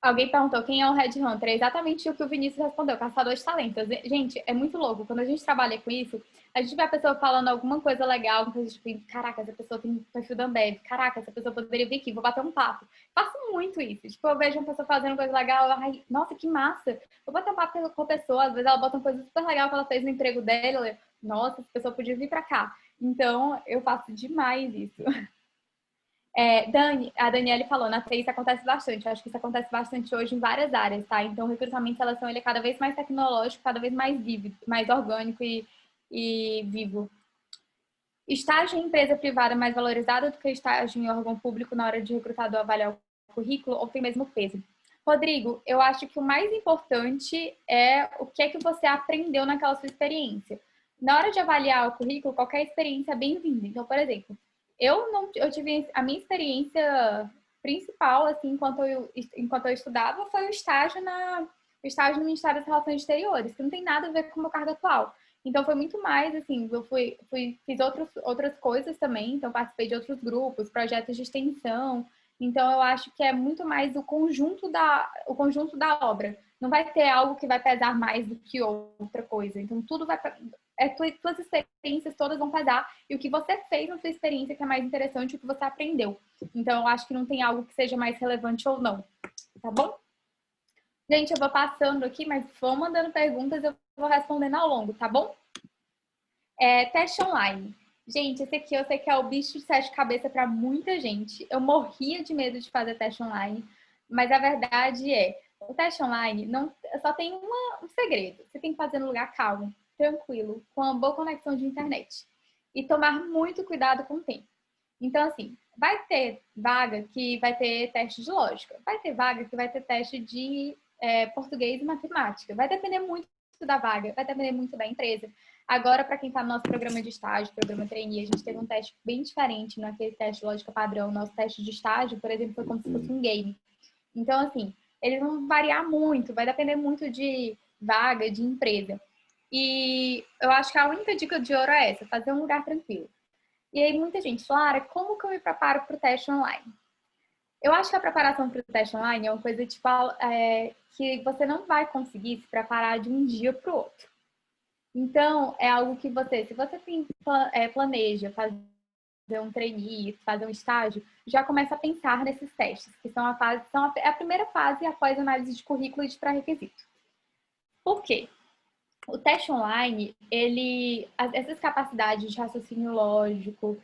Alguém perguntou quem é o Headhunter. É exatamente o que o Vinícius respondeu, caçador de talentos. Gente, é muito louco. Quando a gente trabalha com isso, a gente vê a pessoa falando alguma coisa legal, que a gente pensa, caraca, essa pessoa tem perfil da Ambev, caraca, essa pessoa poderia vir aqui, vou bater um papo. Faço muito isso. Tipo, eu vejo uma pessoa fazendo coisa legal, ai, nossa, que massa. Vou bater um papo com a pessoa, às vezes ela bota uma coisa super legal que ela fez no emprego dela, nossa, essa pessoa podia vir pra cá. Então, eu faço demais isso. Dani, a Daniele falou, na TI isso acontece bastante. Eu acho que isso acontece bastante hoje em várias áreas, tá? Então, o recrutamento e seleção ele é cada vez mais tecnológico, cada vez mais vívido, mais orgânico e vivo. Estágio em empresa privada é mais valorizado do que estágio em órgão público na hora de recrutador avaliar o currículo ou tem mesmo peso? Rodrigo, eu acho que o mais importante é o que é que você aprendeu naquela sua experiência. Na hora de avaliar o currículo, qualquer experiência é bem-vinda. Então, por exemplo, eu tive a minha experiência principal, assim, enquanto eu estudava, foi o estágio no Ministério das Relações Exteriores, que não tem nada a ver com o meu cargo atual. Então, foi muito mais, assim, eu fiz outras coisas também, então participei de outros grupos, projetos de extensão. Então, eu acho que é muito mais o conjunto da obra. Não vai ter algo que vai pesar mais do que outra coisa. Então, tudo vai... Suas experiências todas vão pesar. E o que você fez na sua experiência que é mais interessante, o que você aprendeu. Então, eu acho que não tem algo que seja mais relevante ou não. Tá bom? Gente, eu vou passando aqui, mas vão mandando perguntas, eu vou respondendo ao longo, tá bom? Teste online. Gente, esse aqui eu sei que é o bicho de sete cabeças para muita gente. Eu morria de medo de fazer teste online, mas a verdade é, o teste online não só tem um segredo. Você tem que fazer no lugar calmo, tranquilo, com uma boa conexão de internet. E tomar muito cuidado com o tempo. Então, assim, vai ter vaga que vai ter teste de lógica, vai ter vaga que vai ter teste de português e matemática. Vai depender muito da vaga, vai depender muito da empresa. Agora, para quem está no nosso programa de estágio, programa trainee, a gente teve um teste bem diferente naquele teste de lógica padrão. Nosso teste de estágio, por exemplo, foi como se fosse um game. Então, assim, eles vão variar muito, vai depender muito de vaga, de empresa. E eu acho que a única dica de ouro é essa, fazer um lugar tranquilo. E aí muita gente, Lara, como que eu me preparo para o teste online? Eu acho que a preparação para o teste online é uma coisa tipo, que você não vai conseguir se preparar de um dia para o outro. Então, é algo que se você planeja fazer um trainee, fazer um estágio, já começa a pensar nesses testes, que são a primeira fase após a análise de currículo e de pré-requisito. Por quê? O teste online, essas capacidades de raciocínio lógico,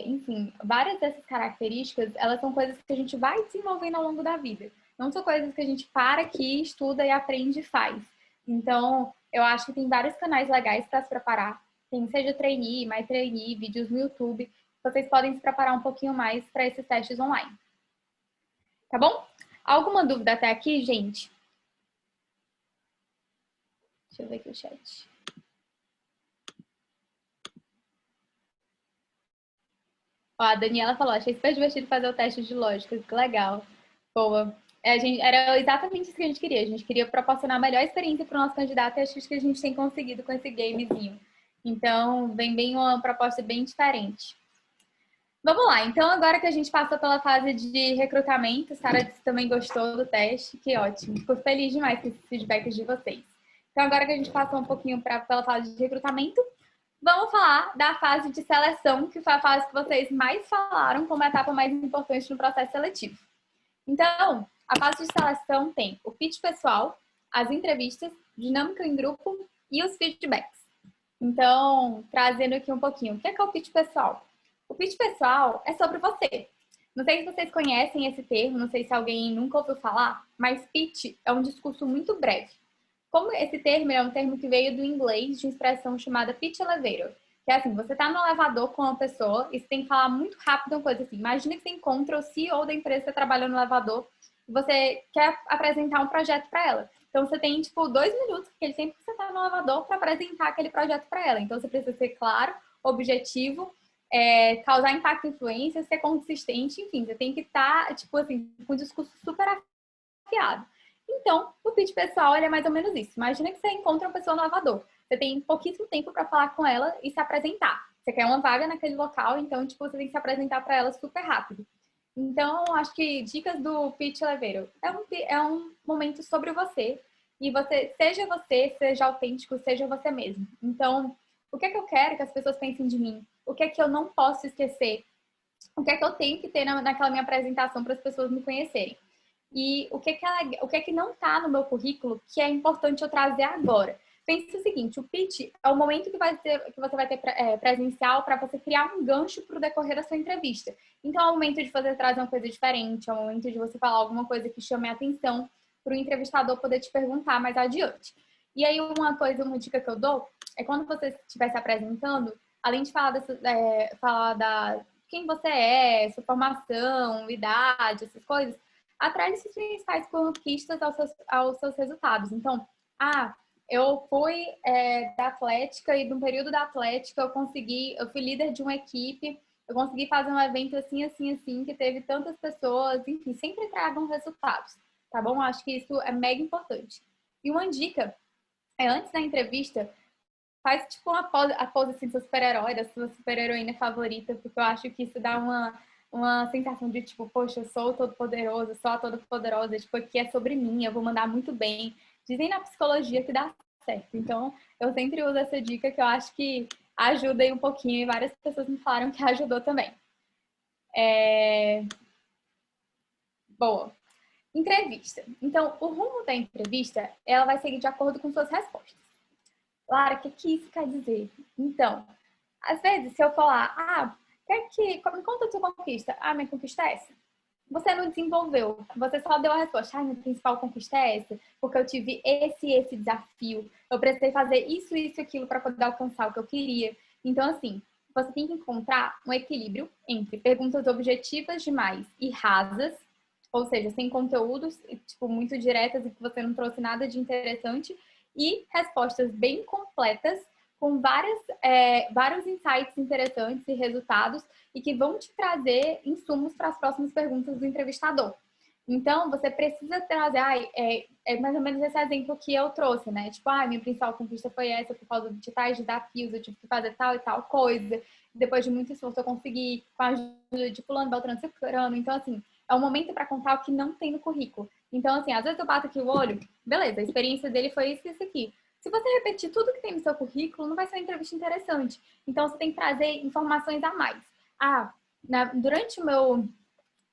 enfim, várias dessas características, elas são coisas que a gente vai desenvolvendo ao longo da vida. Não são coisas que a gente para aqui, estuda e aprende e faz. Então, eu acho que tem vários canais legais para se preparar. Tem seja trainee, my trainee, vídeos no YouTube. Vocês podem se preparar um pouquinho mais para esses testes online. Tá bom? Alguma dúvida até aqui, gente? Deixa eu ver aqui o chat. Ó, a Daniela falou, achei super divertido fazer o teste de lógica, que legal. Boa. Era exatamente isso que a gente queria. A gente queria proporcionar a melhor experiência para o nosso candidato e acho que a gente tem conseguido com esse gamezinho. Então, vem bem uma proposta bem diferente. Vamos lá, então agora que a gente passou pela fase de recrutamento, Sara disse que também gostou do teste, que ótimo, fico feliz demais com esses feedbacks de vocês. Então agora que a gente passou um pouquinho pela fase de recrutamento, vamos falar da fase de seleção, que foi a fase que vocês mais falaram como a etapa mais importante no processo seletivo. Então, a fase de seleção tem o pitch pessoal, as entrevistas, dinâmica em grupo e os feedbacks. Então, trazendo aqui um pouquinho, o que é o pitch pessoal? O pitch pessoal é sobre você. Não sei se vocês conhecem esse termo, não sei se alguém nunca ouviu falar, mas pitch é um discurso muito breve. Como esse termo é um termo que veio do inglês de uma expressão chamada pitch elevator, que é assim, você está no elevador com uma pessoa e você tem que falar muito rápido uma coisa assim. Imagina que você encontra o CEO da empresa que você trabalha no elevador e você quer apresentar um projeto para ela. Então, você tem, tipo, 2 minutos, aquele tempo que você está no elevador, para apresentar aquele projeto para ela. Então, você precisa ser claro, objetivo, causar impacto e influência, ser consistente, enfim, você tem que estar, tipo assim, com um discurso super afiado. Então, o pitch pessoal, ele é mais ou menos isso. Imagina que você encontra uma pessoa no elevador. Você tem pouquíssimo tempo para falar com ela e se apresentar. Você quer uma vaga naquele local, então, tipo, você tem que se apresentar para ela super rápido. Então, acho que dicas do pitch elevator é um momento sobre você e você, seja autêntico, seja você mesmo. Então, o que é que eu quero que as pessoas pensem de mim? O que é que eu não posso esquecer? O que é que eu tenho que ter naquela minha apresentação para as pessoas me conhecerem? E o que é que não está no meu currículo que é importante eu trazer agora? Pense o seguinte, o pitch é o momento que você vai ter presencial para você criar um gancho para o decorrer da sua entrevista. Então, é o momento de você trazer uma coisa diferente, é o momento de você falar alguma coisa que chame a atenção para o entrevistador poder te perguntar mais adiante. E aí, uma dica que eu dou é quando você estiver se apresentando, além de falar da quem você é, sua formação, idade, essas coisas, atrás desses principais conquistas aos seus resultados. Então, eu fui da Atlética e no período da Atlética eu fui líder de uma equipe, eu consegui fazer um evento assim, assim, assim, que teve tantas pessoas, enfim, sempre tragam resultados, tá bom? Acho que isso é mega importante. E uma dica antes da entrevista, faz tipo a pose assim, do seu super-herói, da sua super-heroína favorita, porque eu acho que isso dá uma sensação de tipo, poxa, eu sou o todo-poderoso, sou a toda-poderosa, tipo, aqui é sobre mim, eu vou mandar muito bem. Dizem na psicologia que dá certo. Então, eu sempre uso essa dica que eu acho que ajuda aí um pouquinho e várias pessoas me falaram que ajudou também. Boa. Entrevista. Então, o rumo da entrevista, ela vai seguir de acordo com suas respostas. Lara, o que isso quer dizer? Então, às vezes, se eu falar, me conta a sua conquista. Minha conquista é essa. Você não desenvolveu, você só deu a resposta. Minha principal conquista é essa, porque eu tive esse desafio. Eu precisei fazer isso, isso e aquilo para poder alcançar o que eu queria. Então, assim, você tem que encontrar um equilíbrio entre perguntas objetivas demais e rasas, ou seja, sem conteúdos, tipo, muito diretas e que você não trouxe nada de interessante, e respostas bem completas, com vários insights interessantes e resultados, e que vão te trazer insumos para as próximas perguntas do entrevistador. Então, você precisa trazer, mais ou menos esse exemplo que eu trouxe, né? Tipo, minha principal conquista foi essa por causa de tais desafios, eu tive que fazer tal e tal coisa. Depois de muito esforço, eu consegui, com a ajuda de fulano, beltrano, ciclano. Então, assim, é um momento para contar o que não tem no currículo. Então, assim, às vezes eu bato aqui o olho, beleza, a experiência dele foi isso e isso aqui. Se você repetir tudo que tem no seu currículo, não vai ser uma entrevista interessante. Então, você tem que trazer informações a mais. Durante o meu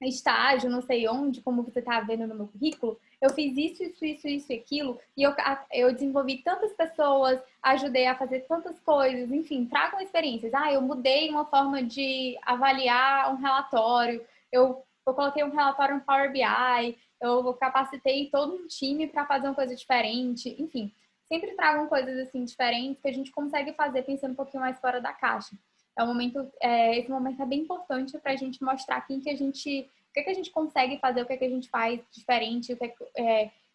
estágio, não sei onde, como você está vendo no meu currículo, eu fiz isso e aquilo, e eu desenvolvi tantas pessoas, ajudei a fazer tantas coisas, enfim, tragam experiências. Eu mudei uma forma de avaliar um relatório, eu coloquei um relatório no Power BI, eu capacitei todo um time para fazer uma coisa diferente, enfim, sempre tragam coisas assim diferentes que a gente consegue fazer pensando um pouquinho mais fora da caixa. Esse momento é bem importante para a gente mostrar o que a gente consegue fazer, o que a gente faz diferente,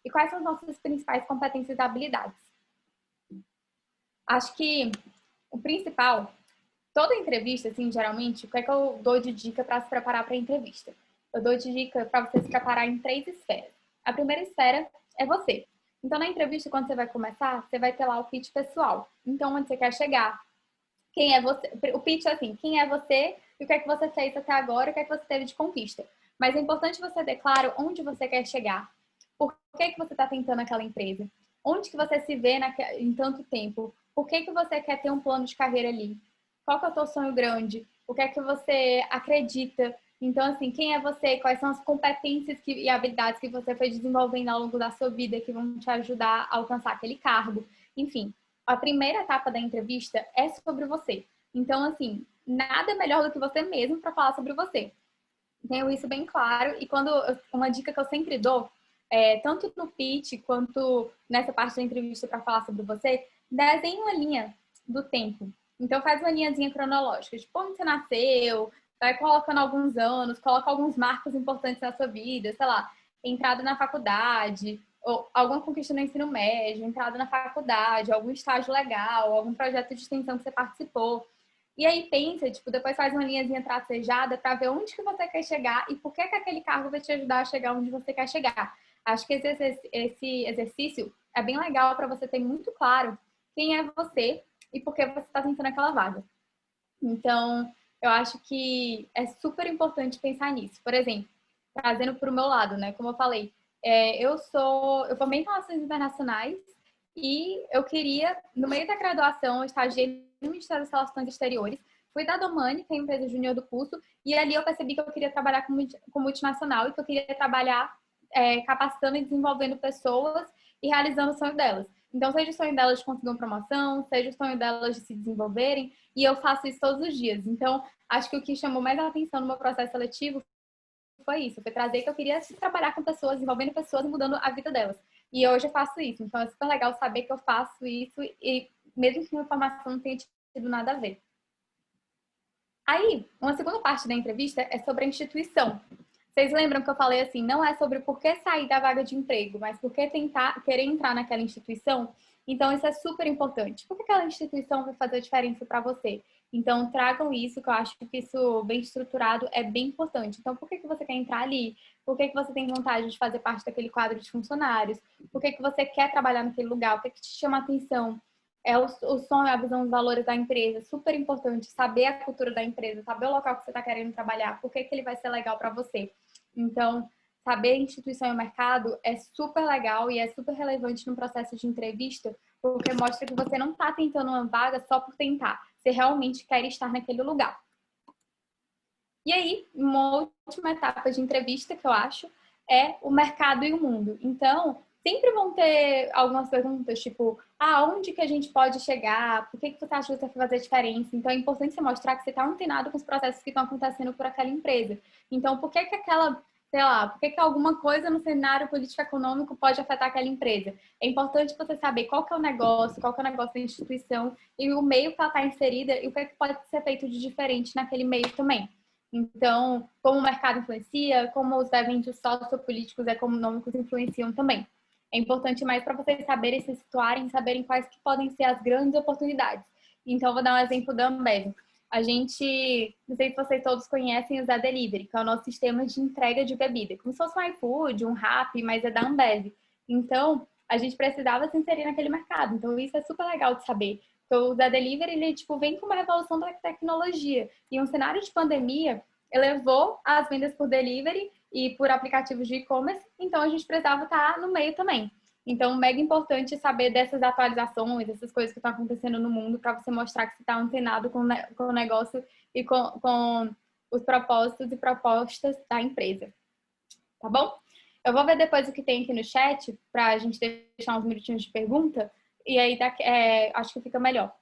e quais são as nossas principais competências e habilidades. Acho que o principal toda entrevista, assim, geralmente, o que é que eu dou de dica para se preparar para a entrevista? Eu dou de dica para você se preparar em 3 esferas. A primeira esfera é você. Então, na entrevista, quando você vai começar, você vai ter lá o pitch pessoal. Então, onde você quer chegar? Quem é você? O pitch é assim, quem é você e o que é que você fez até agora, o que é que você teve de conquista. Mas é importante você ter claro onde você quer chegar. Por que que você está tentando aquela empresa? Onde que você se vê em tanto tempo? Por que que você quer ter um plano de carreira ali? Qual que é o teu sonho grande? O que é que você acredita? Então, assim, quem é você? Quais são as competências e habilidades que você foi desenvolvendo ao longo da sua vida que vão te ajudar a alcançar aquele cargo? Enfim, a primeira etapa da entrevista é sobre você. Então, assim, nada melhor do que você mesmo para falar sobre você. Tenho isso bem claro. E uma dica que eu sempre dou, tanto no pitch quanto nessa parte da entrevista para falar sobre você, desenhe uma linha do tempo. Então, faz uma linhazinha cronológica, de onde você nasceu, vai colocando alguns anos, coloca alguns marcos importantes na sua vida, sei lá, entrada na faculdade, ou alguma conquista no ensino médio, entrada na faculdade, algum estágio legal, algum projeto de extensão que você participou. E aí pensa, tipo, depois faz uma linhazinha tracejada para ver onde que você quer chegar e por que que aquele cargo vai te ajudar a chegar onde você quer chegar. Acho que esse exercício é bem legal para você ter muito claro quem é você e por que você está tentando aquela vaga. Então, eu acho que é super importante pensar nisso. Por exemplo, trazendo para o meu lado, né? Como eu falei, eu formei em Relações Internacionais e eu queria, no meio da graduação, eu estagiei no Ministério das Relações Exteriores, fui da Domani, que é a empresa júnior do curso, e ali eu percebi que eu queria trabalhar com multinacional e que eu queria trabalhar capacitando e desenvolvendo pessoas e realizando o sonho delas. Então, seja o sonho delas de conseguir uma promoção, seja o sonho delas de se desenvolverem, e eu faço isso todos os dias. Então, acho que o que chamou mais a atenção no meu processo seletivo foi isso, foi trazer que eu queria trabalhar com pessoas, desenvolvendo pessoas e mudando a vida delas. E hoje eu faço isso. Então, é super legal saber que eu faço isso e mesmo que minha formação não tenha tido nada a ver. Aí, uma segunda parte da entrevista é sobre a instituição. Vocês lembram que eu falei assim, não é sobre por que sair da vaga de emprego, mas por que querer entrar naquela instituição? Então, isso é super importante. Por que aquela instituição vai fazer diferença para você? Então, tragam isso, que eu acho que isso bem estruturado é bem importante. Então, por que você quer entrar ali? Por que você tem vontade de fazer parte daquele quadro de funcionários? Por que você quer trabalhar naquele lugar? O que te chama a atenção? O sonho, a visão, os valores da empresa, super importante, saber a cultura da empresa, saber o local que você está querendo trabalhar, por que ele vai ser legal para você. Então, saber a instituição e o mercado é super legal e é super relevante no processo de entrevista, porque mostra que você não está tentando uma vaga só por tentar, você realmente quer estar naquele lugar. E aí, uma última etapa de entrevista que eu acho é o mercado e o mundo. Então, sempre vão ter algumas perguntas, tipo, onde que a gente pode chegar? Por que você acha que você vai fazer diferença? Então, é importante você mostrar que você está antenado com os processos que estão acontecendo por aquela empresa. Então, por que aquela, sei lá, por que alguma coisa no cenário político-econômico pode afetar aquela empresa? É importante você saber qual que é o negócio, qual que é o negócio da instituição e o meio que ela está inserida e o que pode ser feito de diferente naquele meio também. Então, como o mercado influencia, como os eventos sociopolíticos e econômicos influenciam também. É importante mais para vocês saberem se situarem, saberem quais que podem ser as grandes oportunidades. Então, vou dar um exemplo da Ambev. A gente, não sei se vocês todos conhecem o Zé Delivery, que é o nosso sistema de entrega de bebida. Como se fosse um iFood, um Rappi, mas é da Ambev. Então, a gente precisava se inserir naquele mercado. Então, isso é super legal de saber. Porque o Zé Delivery, ele, tipo, vem com uma revolução da tecnologia. E um cenário de pandemia elevou as vendas por delivery e por aplicativos de e-commerce, então a gente precisava estar no meio também. Então, mega importante saber dessas atualizações, dessas coisas que estão acontecendo no mundo, para você mostrar que você está antenado com o negócio e com os propósitos e propostas da empresa. Tá bom? Eu vou ver depois o que tem aqui no chat, para a gente deixar uns minutinhos de pergunta, e aí acho que fica melhor.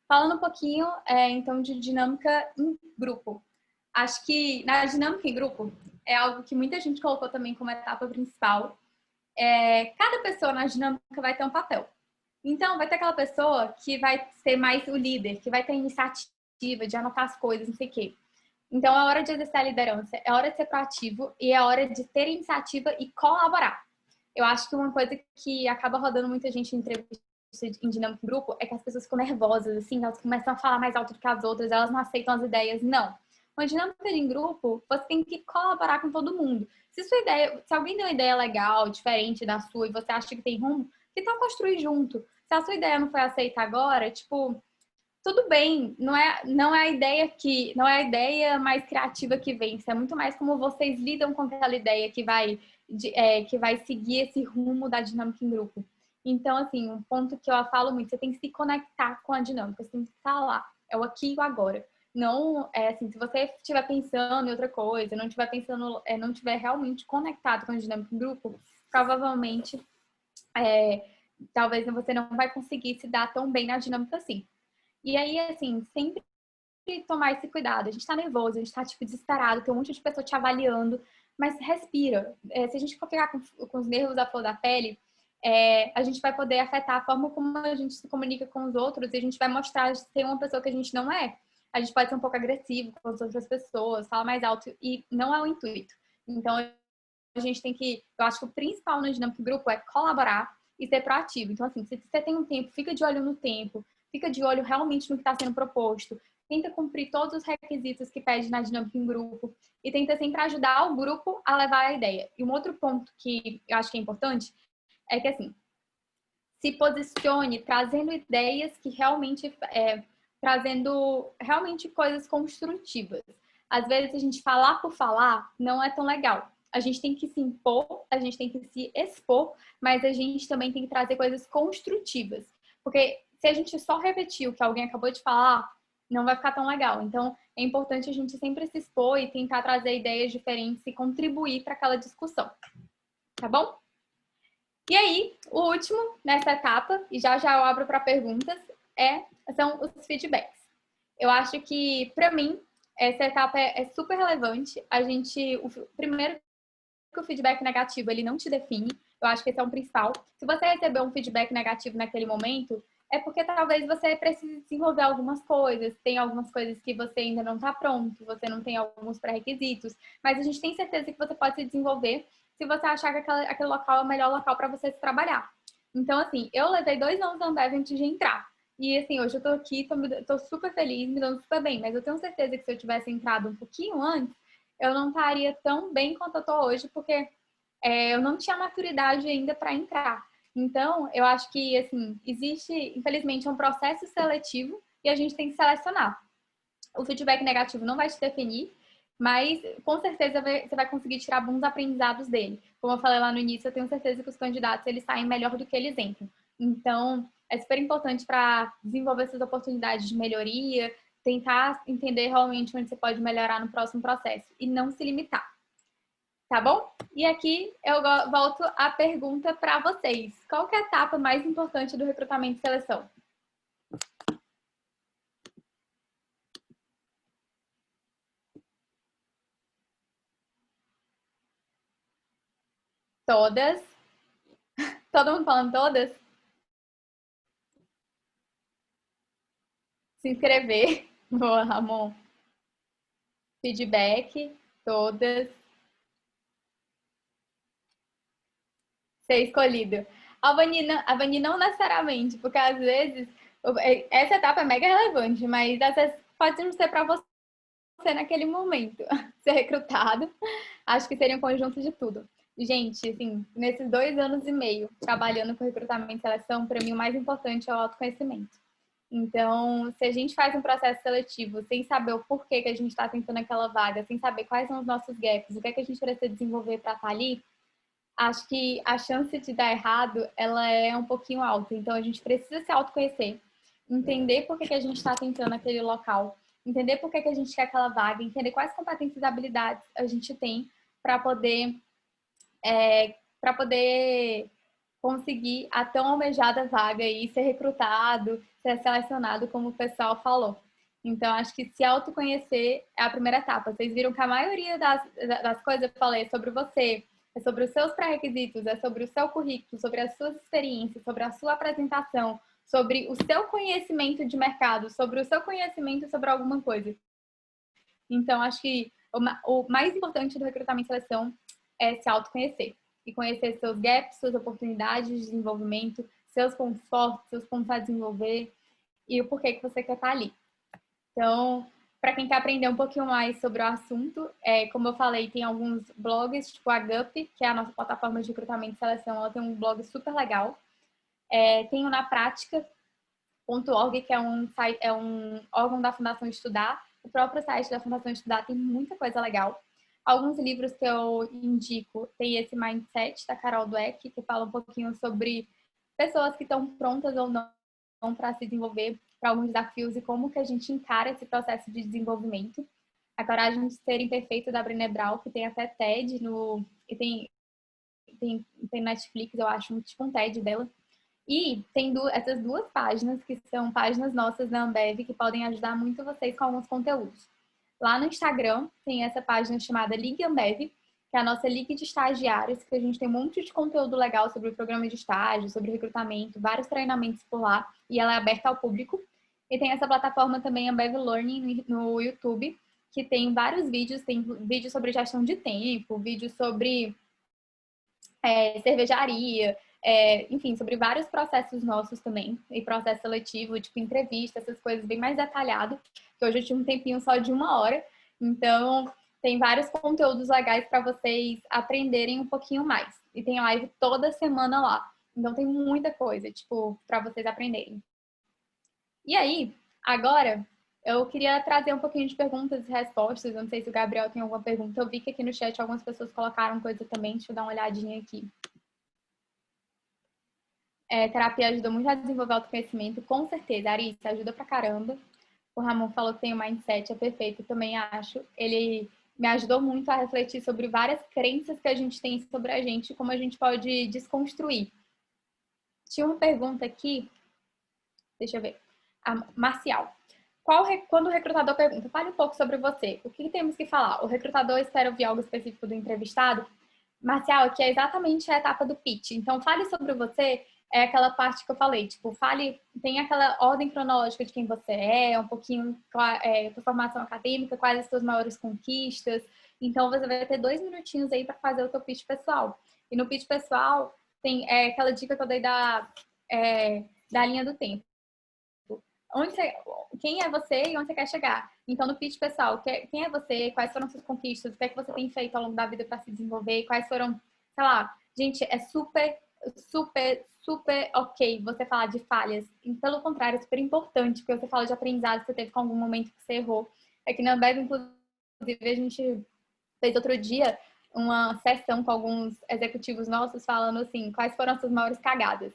Falando um pouquinho, então, de dinâmica em grupo. Acho que na dinâmica em grupo é algo que muita gente colocou também como etapa principal. Cada pessoa na dinâmica vai ter um papel. Então, vai ter aquela pessoa que vai ser mais o líder, que vai ter iniciativa de anotar as coisas, não sei o quê. Então, é hora de exercer a liderança, é hora de ser proativo e é hora de ter iniciativa e colaborar. Eu acho que uma coisa que acaba rodando muita gente em entrevista em dinâmica em grupo é que as pessoas ficam nervosas, assim, elas começam a falar mais alto do que as outras, elas não aceitam as ideias. Não. Uma dinâmica em grupo, você tem que colaborar com todo mundo. Se alguém tem uma ideia legal, diferente da sua, e você acha que tem rumo, que tal construir junto? Se a sua ideia não foi aceita agora, tipo, tudo bem, não é a ideia mais criativa que vence, é muito mais como vocês lidam com aquela ideia que vai seguir esse rumo da dinâmica em grupo. Então, assim, um ponto que eu falo muito, você tem que se conectar com a dinâmica, você tem que estar lá, é o aqui e o agora. Não, assim, se você estiver pensando em outra coisa, não estiver pensando, não estiver realmente conectado com a dinâmica em grupo, provavelmente, talvez você não vai conseguir se dar tão bem na dinâmica assim. E aí, assim, sempre tomar esse cuidado. A gente tá nervoso, a gente tá, tipo, desesperado, tem um monte de pessoa te avaliando, mas respira. Se a gente for ficar com os nervos à flor da pele, a gente vai poder afetar a forma como a gente se comunica com os outros e a gente vai mostrar ser uma pessoa que a gente não é. A gente pode ser um pouco agressivo com as outras pessoas, falar mais alto e não é o intuito. Então, a gente tem que... Eu acho que o principal no dinâmico grupo é colaborar e ser proativo. Então, assim, se você tem um tempo, fica de olho no tempo, fica de olho realmente no que está sendo proposto, tenta cumprir todos os requisitos que pede na dinâmica em grupo e tenta sempre ajudar o grupo a levar a ideia. E um outro ponto que eu acho que é importante é que, assim, se posicione trazendo ideias que realmente... trazendo realmente coisas construtivas. Às vezes a gente falar por falar não é tão legal. A gente tem que se impor, a gente tem que se expor, mas a gente também tem que trazer coisas construtivas. Porque se a gente só repetir o que alguém acabou de falar, não vai ficar tão legal. Então, é importante a gente sempre se expor e tentar trazer ideias diferentes e contribuir para aquela discussão. Tá bom? E aí, o último nessa etapa, e já eu abro para perguntas, são os feedbacks. Eu acho que, para mim, essa etapa é super relevante. Primeiro, que o feedback negativo, ele não te define. Eu acho que esse é o principal. Se você recebeu um feedback negativo naquele momento, é porque talvez você precise desenvolver algumas coisas, tem algumas coisas que você ainda não está pronto, você não tem alguns pré-requisitos, mas a gente tem certeza que você pode se desenvolver se você achar que aquele local é o melhor local para você se trabalhar. Então, assim, eu levei 2 anos na Ambev antes de entrar. E, assim, hoje eu tô aqui, tô super feliz, me dando super bem, mas eu tenho certeza que se eu tivesse entrado um pouquinho antes, eu não estaria tão bem quanto eu tô hoje, porque eu não tinha maturidade ainda para entrar. Então, eu acho que, assim, existe, infelizmente, um processo seletivo e a gente tem que selecionar. O feedback negativo não vai te definir, mas com certeza você vai conseguir tirar bons aprendizados dele. Como eu falei lá no início, eu tenho certeza que os candidatos eles saem melhor do que eles entram. Então, é super importante para desenvolver essas oportunidades de melhoria, tentar entender realmente onde você pode melhorar no próximo processo e não se limitar. Tá bom? E aqui eu volto a pergunta para vocês. Qual que é a etapa mais importante do recrutamento e seleção? Todas? Todo mundo falando todas? Se inscrever. Boa, Ramon. Feedback. Todas. Ser escolhido. A Vani não necessariamente, porque às vezes essa etapa é mega relevante, mas às vezes pode não ser para você naquele momento. Ser recrutado. Acho que seria um conjunto de tudo. Gente, assim, nesses 2 anos e meio trabalhando com recrutamento e seleção, para mim o mais importante é o autoconhecimento. Então, se a gente faz um processo seletivo sem saber o porquê que a gente está tentando aquela vaga, sem saber quais são os nossos gaps, o que é que a gente precisa desenvolver para estar ali, acho que a chance de dar errado, ela é um pouquinho alta. Então, a gente precisa se autoconhecer, entender por que que a gente está tentando aquele local, entender por que que a gente quer aquela vaga, entender quais competências e habilidades a gente tem para poder conseguir a tão almejada vaga e ser recrutado, ser selecionado, como o pessoal falou. Então, acho que se autoconhecer é a primeira etapa. Vocês viram que a maioria das coisas que eu falei é sobre você, é sobre os seus pré-requisitos, é sobre o seu currículo, sobre as suas experiências, sobre a sua apresentação, sobre o seu conhecimento de mercado, sobre o seu conhecimento sobre alguma coisa. Então, acho que o mais importante do recrutamento e seleção é se autoconhecer e conhecer seus gaps, suas oportunidades de desenvolvimento, seus pontos fortes, seus pontos a desenvolver e o porquê que você quer estar ali. Então, para quem quer aprender um pouquinho mais sobre o assunto, como eu falei, tem alguns blogs, tipo a GUP, que é a nossa plataforma de recrutamento e seleção, ela tem um blog super legal. Tem o Na Prática.org, que é um órgão da Fundação Estudar. O próprio site da Fundação Estudar tem muita coisa legal. Alguns livros que eu indico, tem esse Mindset, da Carol Dweck, que fala um pouquinho sobre pessoas que estão prontas ou não para se desenvolver para alguns desafios e como que a gente encara esse processo de desenvolvimento. A Coragem de Ser Imperfeito, da Brené Brown, que tem até TED e tem Netflix, eu acho, tipo um TED dela. E tem essas duas páginas, que são páginas nossas na Ambev, que podem ajudar muito vocês com alguns conteúdos. Lá no Instagram tem essa página chamada Ligue Ambev, que é a nossa liga de estagiários, que a gente tem um monte de conteúdo legal sobre o programa de estágio, sobre recrutamento, vários treinamentos por lá, e ela é aberta ao público. E tem essa plataforma também, Ambev Learning, no YouTube, que tem vários vídeos, tem vídeos sobre gestão de tempo, vídeos sobre cervejaria, enfim, sobre vários processos nossos também, e processo seletivo, tipo entrevista, essas coisas bem mais detalhado, que hoje eu tive um tempinho só de 1 hora, então tem vários conteúdos legais para vocês aprenderem um pouquinho mais. E tem live toda semana lá. Então tem muita coisa, tipo, para vocês aprenderem. E aí, agora, eu queria trazer um pouquinho de perguntas e respostas. Eu não sei se o Gabriel tem alguma pergunta. Eu vi que aqui no chat algumas pessoas colocaram coisa também. Deixa eu dar uma olhadinha aqui. Terapia ajuda muito a desenvolver autoconhecimento. Com certeza, Arissa, ajuda pra caramba. O Ramon falou que tem o mindset, é perfeito, eu também acho. Ele me ajudou muito a refletir sobre várias crenças que a gente tem sobre a gente e como a gente pode desconstruir. Tinha uma pergunta aqui, deixa eu ver. A Marcial. Quando o recrutador pergunta, fale um pouco sobre você, o que temos que falar? O recrutador espera ouvir algo específico do entrevistado? Marcial, aqui é exatamente a etapa do pitch. Então, fale sobre você, é aquela parte que eu falei, tipo, tem aquela ordem cronológica de quem você é, um pouquinho sua formação acadêmica, quais as suas maiores conquistas. Então, você vai ter 2 minutinhos aí para fazer o seu pitch pessoal. E no pitch pessoal, tem aquela dica que eu dei da linha do tempo. Quem é você e onde você quer chegar. Então, no pitch pessoal, quem é você, quais foram suas conquistas, o que é que você tem feito ao longo da vida para se desenvolver, quais foram, sei lá, gente, é super, super, super ok você falar de falhas. E, pelo contrário, é super importante, porque você fala de aprendizado que você teve com algum momento que você errou. Aqui na Ambev, inclusive, a gente fez outro dia uma sessão com alguns executivos nossos falando assim, quais foram as suas maiores cagadas.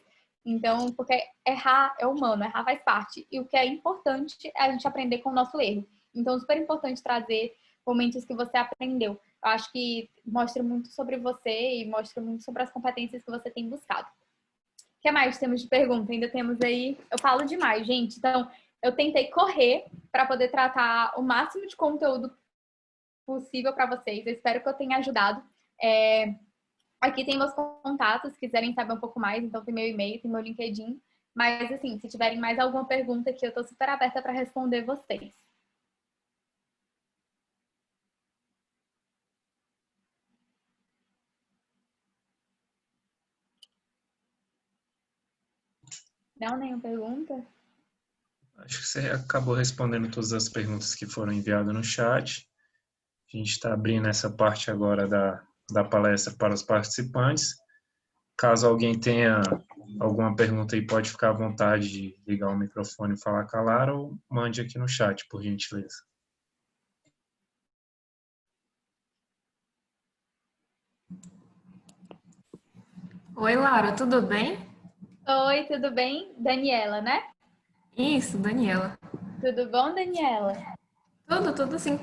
Então, porque errar é humano, errar faz parte. E o que é importante é a gente aprender com o nosso erro. Então, super importante trazer momentos que você aprendeu. Eu acho que mostra muito sobre você e mostra muito sobre as competências que você tem buscado. O que mais temos de pergunta? Ainda temos aí... Eu falo demais, gente. Então, eu tentei correr para poder tratar o máximo de conteúdo possível para vocês. Eu espero que eu tenha ajudado. Aqui tem meus contatos, se quiserem saber um pouco mais, então tem meu e-mail, tem meu LinkedIn. Mas, assim, se tiverem mais alguma pergunta aqui, eu estou super aberta para responder vocês. Não, nenhuma pergunta? Acho que você acabou respondendo todas as perguntas que foram enviadas no chat. A gente está abrindo essa parte agora da palestra para os participantes. Caso alguém tenha alguma pergunta aí, pode ficar à vontade de ligar o microfone e falar calar ou mande aqui no chat, por gentileza. Oi, Lara, tudo bem? Oi, tudo bem? Daniela, né? Isso, Daniela. Tudo bom, Daniela? Tudo sim.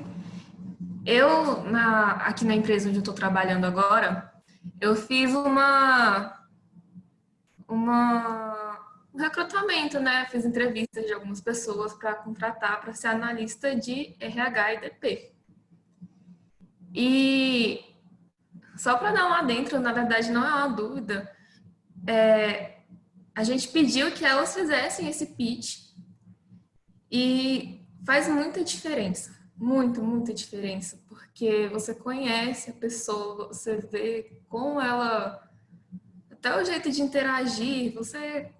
Aqui na empresa onde eu estou trabalhando agora, eu fiz um recrutamento, né? Fiz entrevistas de algumas pessoas para contratar para ser analista de RH e DP. E só para dar um adentro, na verdade não é uma dúvida, a gente pediu que elas fizessem esse pitch e faz muita diferença, muita diferença, porque você conhece a pessoa, você vê como ela, até o jeito de interagir, você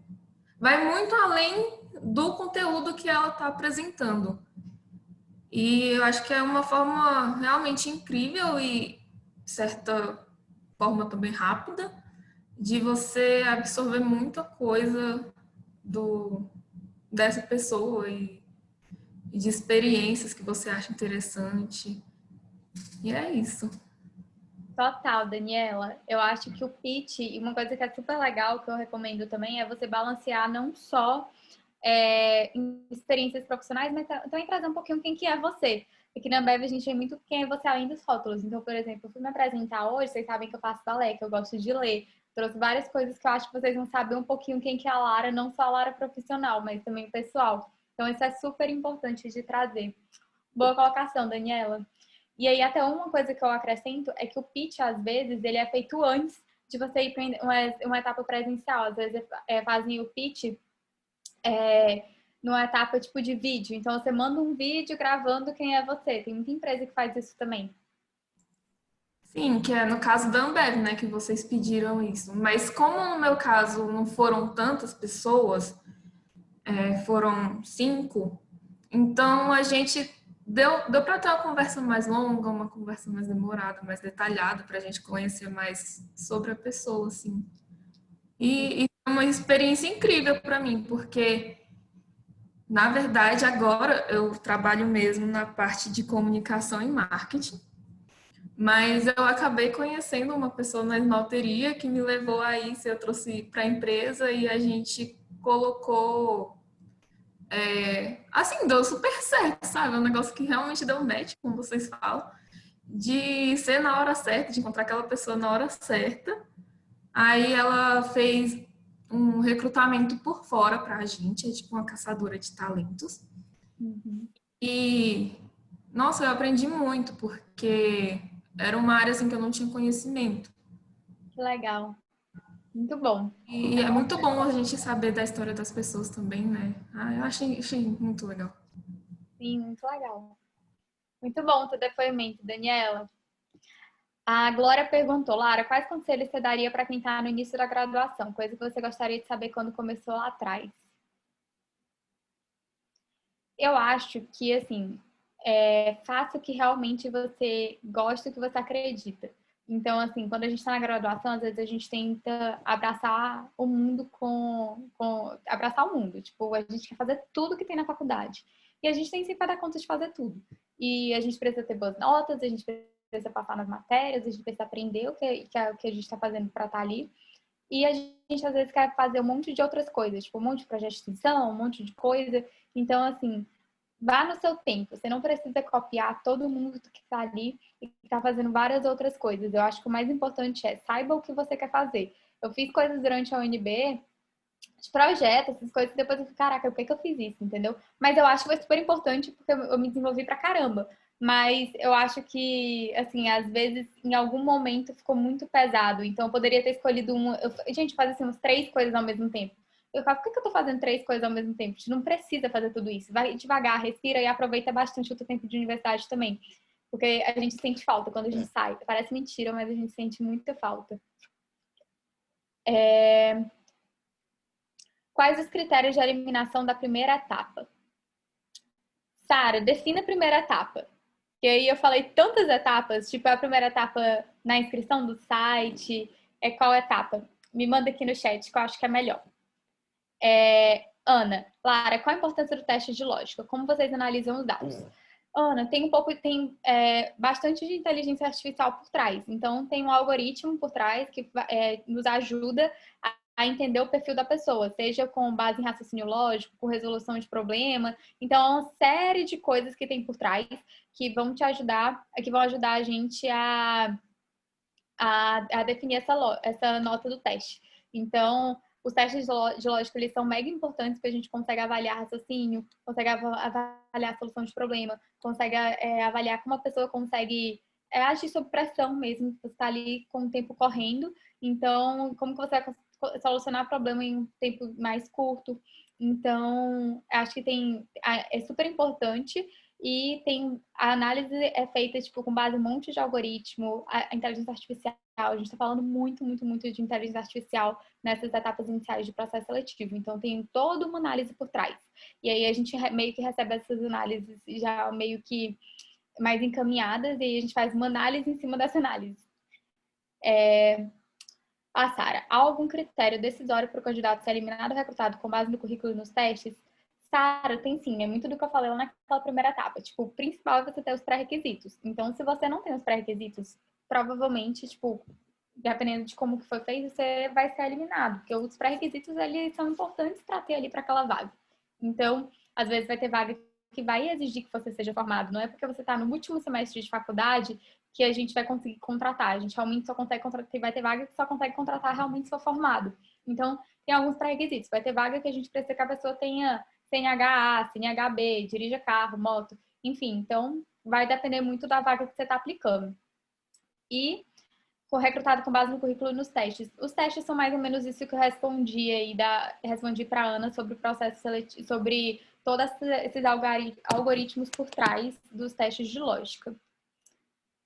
vai muito além do conteúdo que ela está apresentando. E eu acho que é uma forma realmente incrível e, de certa forma, também rápida, de você absorver muita coisa dessa pessoa e de experiências que você acha interessante. E é isso. Total, Daniela. Eu acho que o pitch, e uma coisa que é super legal, que eu recomendo também, é você balancear não só em experiências profissionais, mas também trazer um pouquinho quem que é você. Aqui na Ambev a gente tem muito quem é você além dos rótulos. Então, por exemplo, eu fui me apresentar hoje, vocês sabem que eu faço balé, que eu gosto de ler. Trouxe várias coisas que eu acho que vocês vão saber um pouquinho quem que é a Lara, não só a Lara profissional, mas também o pessoal. Então, isso é super importante de trazer. Boa colocação, Daniela. E aí, até uma coisa que eu acrescento é que o pitch, às vezes, ele é feito antes de você ir para uma etapa presencial. Às vezes, fazem o pitch numa etapa tipo de vídeo. Então, você manda um vídeo gravando quem é você. Tem muita empresa que faz isso também. Sim, que é no caso da Ambev, né, que vocês pediram isso. Mas como no meu caso não foram tantas pessoas, foram 5, então a gente deu para ter uma conversa mais longa, uma conversa mais demorada, mais detalhada, para a gente conhecer mais sobre a pessoa, assim. E é uma experiência incrível para mim, porque na verdade agora eu trabalho mesmo na parte de comunicação e marketing. Mas eu acabei conhecendo uma pessoa na esmalteria que me levou a isso, eu trouxe para a empresa e a gente colocou, assim, deu super certo, sabe? É um negócio que realmente deu match, como vocês falam, de ser na hora certa, de encontrar aquela pessoa na hora certa. Aí ela fez um recrutamento por fora para a gente, é tipo uma caçadora de talentos. Uhum. E, nossa, eu aprendi muito, porque era uma área assim que eu não tinha conhecimento. Que legal. Muito bom. E é muito bom a gente saber da história das pessoas também, né? Eu achei muito legal. Sim, muito legal. Muito bom o teu depoimento, Daniela. A Glória perguntou, Lara, quais conselhos você daria para quem está no início da graduação? Coisa que você gostaria de saber quando começou lá atrás. Eu acho que, assim, faça o que realmente você gosta, o que você acredita. Então, assim, quando a gente está na graduação, às vezes a gente tenta abraçar o mundo abraçar o mundo. Tipo, a gente quer fazer tudo que tem na faculdade. E a gente tem sempre dar conta de fazer tudo. E a gente precisa ter boas notas, a gente precisa passar nas matérias, a gente precisa aprender o que a gente está fazendo para estar ali. E a gente, às vezes, quer fazer um monte de outras coisas, tipo, um monte de projeto de extensão, um monte de coisa. Então, assim, vá no seu tempo. Você não precisa copiar todo mundo que está ali e que está fazendo várias outras coisas. Eu acho que o mais importante é saiba o que você quer fazer. Eu fiz coisas durante a UNB, de projetos, essas coisas, e depois eu fico, caraca, por que eu fiz isso, entendeu? Mas eu acho que foi super importante porque eu me desenvolvi pra caramba. Mas eu acho que, assim, às vezes, em algum momento ficou muito pesado. Então, eu poderia ter escolhido uma. Gente, fazer assim, umas 3 coisas ao mesmo tempo. Eu falo, por que eu tô fazendo 3 coisas ao mesmo tempo? A gente não precisa fazer tudo isso. Vai devagar, respira e aproveita bastante o teu tempo de universidade também. Porque a gente sente falta quando a gente sai. Parece mentira, mas a gente sente muita falta. Quais os critérios de eliminação da primeira etapa? Sara, defina a primeira etapa. E aí eu falei tantas etapas, tipo, a primeira etapa na inscrição do site, qual etapa? Me manda aqui no chat, que eu acho que é melhor. Ana, Lara, qual a importância do teste de lógica? Como vocês analisam os dados? Ana, tem bastante de inteligência artificial por trás. Então, tem um algoritmo por trás que nos ajuda a entender o perfil da pessoa, seja com base em raciocínio lógico, com resolução de problema. Então, é uma série de coisas que tem por trás que vão te ajudar, que vão ajudar a gente a definir essa nota do teste. Então, os testes de lógica, eles são mega importantes porque a gente consegue avaliar raciocínio, consegue avaliar a solução de problema, consegue avaliar como a pessoa consegue agir sob pressão mesmo, você está ali com o tempo correndo, então, como que você vai solucionar o problema em um tempo mais curto. Então, acho que é super importante e a análise é feita tipo, com base em um monte de algoritmo, a inteligência artificial. A gente está falando muito, muito, muito de inteligência artificial nessas etapas iniciais de processo seletivo. Então, tem toda uma análise por trás. E aí, a gente meio que recebe essas análises já meio que mais encaminhadas, e aí a gente faz uma análise em cima dessa análise. Sara, há algum critério decisório para o candidato ser eliminado ou recrutado com base no currículo e nos testes? Sara, tem sim, é muito do que eu falei lá naquela primeira etapa. Tipo, o principal é você ter os pré-requisitos. Então, se você não tem os pré-requisitos, provavelmente, tipo, dependendo de como que foi feito, você vai ser eliminado. Porque os pré-requisitos, eles são importantes para ter ali para aquela vaga. Então, às vezes vai ter vaga que vai exigir que você seja formado. Não é porque você está no último semestre de faculdade que a gente vai conseguir contratar. A gente realmente só consegue contratar, vai ter vaga que só consegue contratar realmente se for formado. Então, tem alguns pré-requisitos. Vai ter vaga que a gente precisa que a pessoa tenha CNH, CNHB, dirija carro, moto, enfim. Então, vai depender muito da vaga que você está aplicando. E for recrutado com base no currículo e nos testes. Os testes são mais ou menos isso que eu respondi aí, respondi para a Ana sobre o processo seletivo, sobre todos esses algoritmos por trás dos testes de lógica.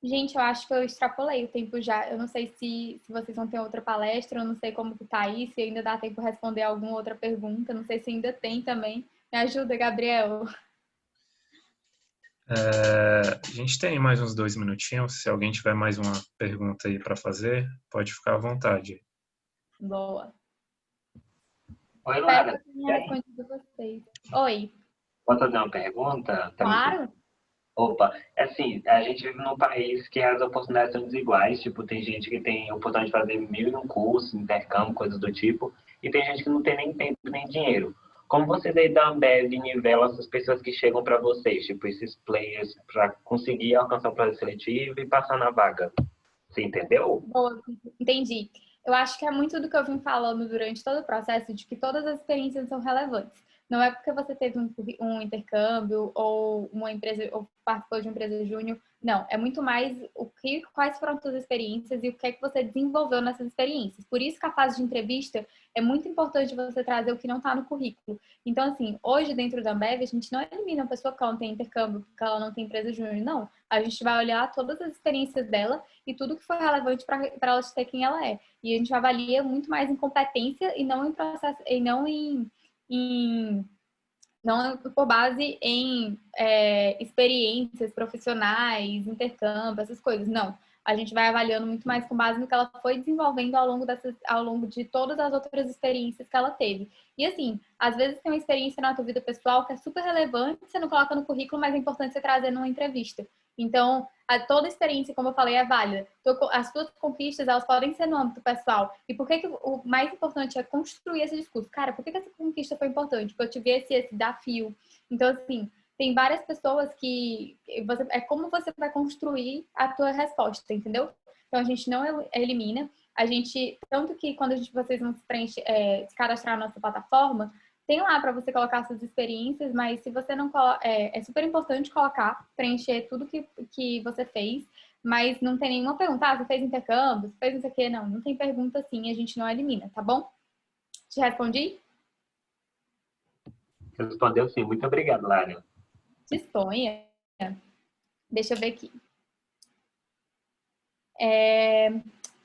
Gente, eu acho que eu extrapolei o tempo já. Eu não sei se vocês vão ter outra palestra, eu não sei como que tá aí, se ainda dá tempo de responder alguma outra pergunta, não sei se ainda tem também. Me ajuda, Gabriel. A gente tem mais uns 2 minutinhos. Se alguém tiver mais uma pergunta aí para fazer, pode ficar à vontade. Boa. Oi, Espero Lara. que eu tenha respondido vocês. Oi. Posso fazer uma pergunta? Claro. Opa, assim, a gente vive num país que as oportunidades são desiguais. Tipo, tem gente que tem oportunidade de fazer 1.001 cursos, intercâmbio, coisas do tipo, e tem gente que não tem nem tempo nem dinheiro. Como vocês aí da Ambev nivelam essas pessoas que chegam para vocês, tipo, esses players, para conseguir alcançar o processo seletivo e passar na vaga? Você entendeu? Boa, entendi. Eu acho que é muito do que eu vim falando durante todo o processo, de que todas as experiências são relevantes. Não é porque você teve um intercâmbio ou uma empresa ou participou de uma empresa júnior. Não, é muito mais quais foram as suas experiências e o que é que você desenvolveu nessas experiências. Por isso que a fase de entrevista é muito importante você trazer o que não está no currículo. Então, assim, hoje dentro da Ambev, a gente não elimina uma pessoa que ela não tem intercâmbio, que ela não tem empresa júnior, não. A gente vai olhar todas as experiências dela e tudo que foi relevante para ela ser quem ela é. E a gente avalia muito mais em competência e não em processo, e não por base em experiências profissionais, intercâmbio, essas coisas. Não. A gente vai avaliando muito mais com base no que ela foi desenvolvendo ao longo de todas as outras experiências que ela teve. E assim, às vezes tem uma experiência na tua vida pessoal que é super relevante, você não coloca no currículo, mas é importante você trazer numa entrevista. Então, toda experiência, como eu falei, é válida. As suas conquistas, elas podem ser no âmbito pessoal. E por que o mais importante é construir esse discurso? Cara, por que essa conquista foi importante? Porque eu tive esse desafio. Então, assim, tem várias pessoas que é como você vai construir a tua resposta, entendeu? Então, a gente não elimina. A gente, tanto que quando vocês vão se cadastrar na nossa plataforma, tem lá para você colocar suas experiências, mas se você não coloca, é super importante colocar, preencher tudo que você fez, mas não tem nenhuma pergunta. Você fez intercâmbio? Você fez não sei o quê? Não tem pergunta assim, a gente não elimina, tá bom? Te respondi? Você respondeu sim. Muito obrigado, Lara. Disponha. Deixa eu ver aqui.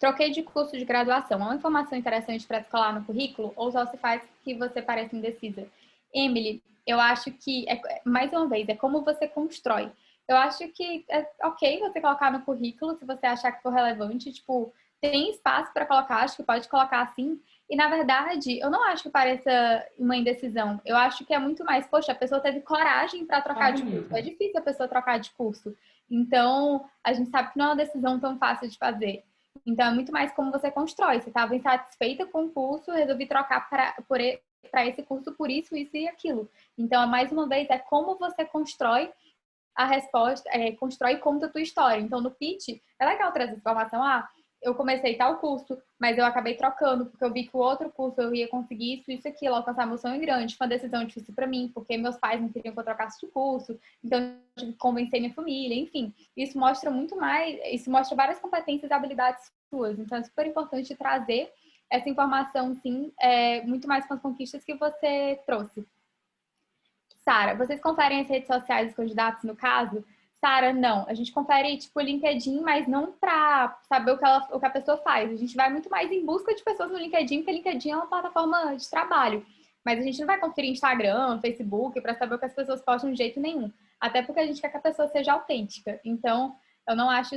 Troquei de curso de graduação. É uma informação interessante para colar no currículo ou só se faz que você parece indecisa? Emily, eu acho que, mais uma vez, é como você constrói. Eu acho que é ok você colocar no currículo se você achar que for relevante. Tipo, tem espaço para colocar, acho que pode colocar assim. E, na verdade, eu não acho que pareça uma indecisão. Eu acho que é muito mais, poxa, a pessoa teve coragem para trocar de curso. É difícil a pessoa trocar de curso. Então, a gente sabe que não é uma decisão tão fácil de fazer. Então, é muito mais como você constrói. Você estava insatisfeita com o curso, resolvi trocar para esse curso por isso, isso e aquilo. Então, mais uma vez, é como você constrói a resposta, constrói e conta a tua história. Então, no pitch, é legal trazer informação. Eu comecei tal curso, mas eu acabei trocando, porque eu vi que o outro curso eu ia conseguir isso, aquilo, alcançar meu sonho grande. Foi uma decisão difícil para mim, porque meus pais não queriam que eu trocasse de curso, então eu tive que convencer minha família, enfim. Isso mostra muito mais, isso mostra várias competências e habilidades suas. Então é super importante trazer essa informação, sim, muito mais com as conquistas que você trouxe. Sara, vocês conferem as redes sociais dos candidatos no caso? Sara, não. A gente confere, tipo, o LinkedIn, mas não para saber o que a pessoa faz. A gente vai muito mais em busca de pessoas no LinkedIn, porque o LinkedIn é uma plataforma de trabalho. Mas a gente não vai conferir Instagram, Facebook, para saber o que as pessoas postam de jeito nenhum. Até porque a gente quer que a pessoa seja autêntica. Então, eu não acho,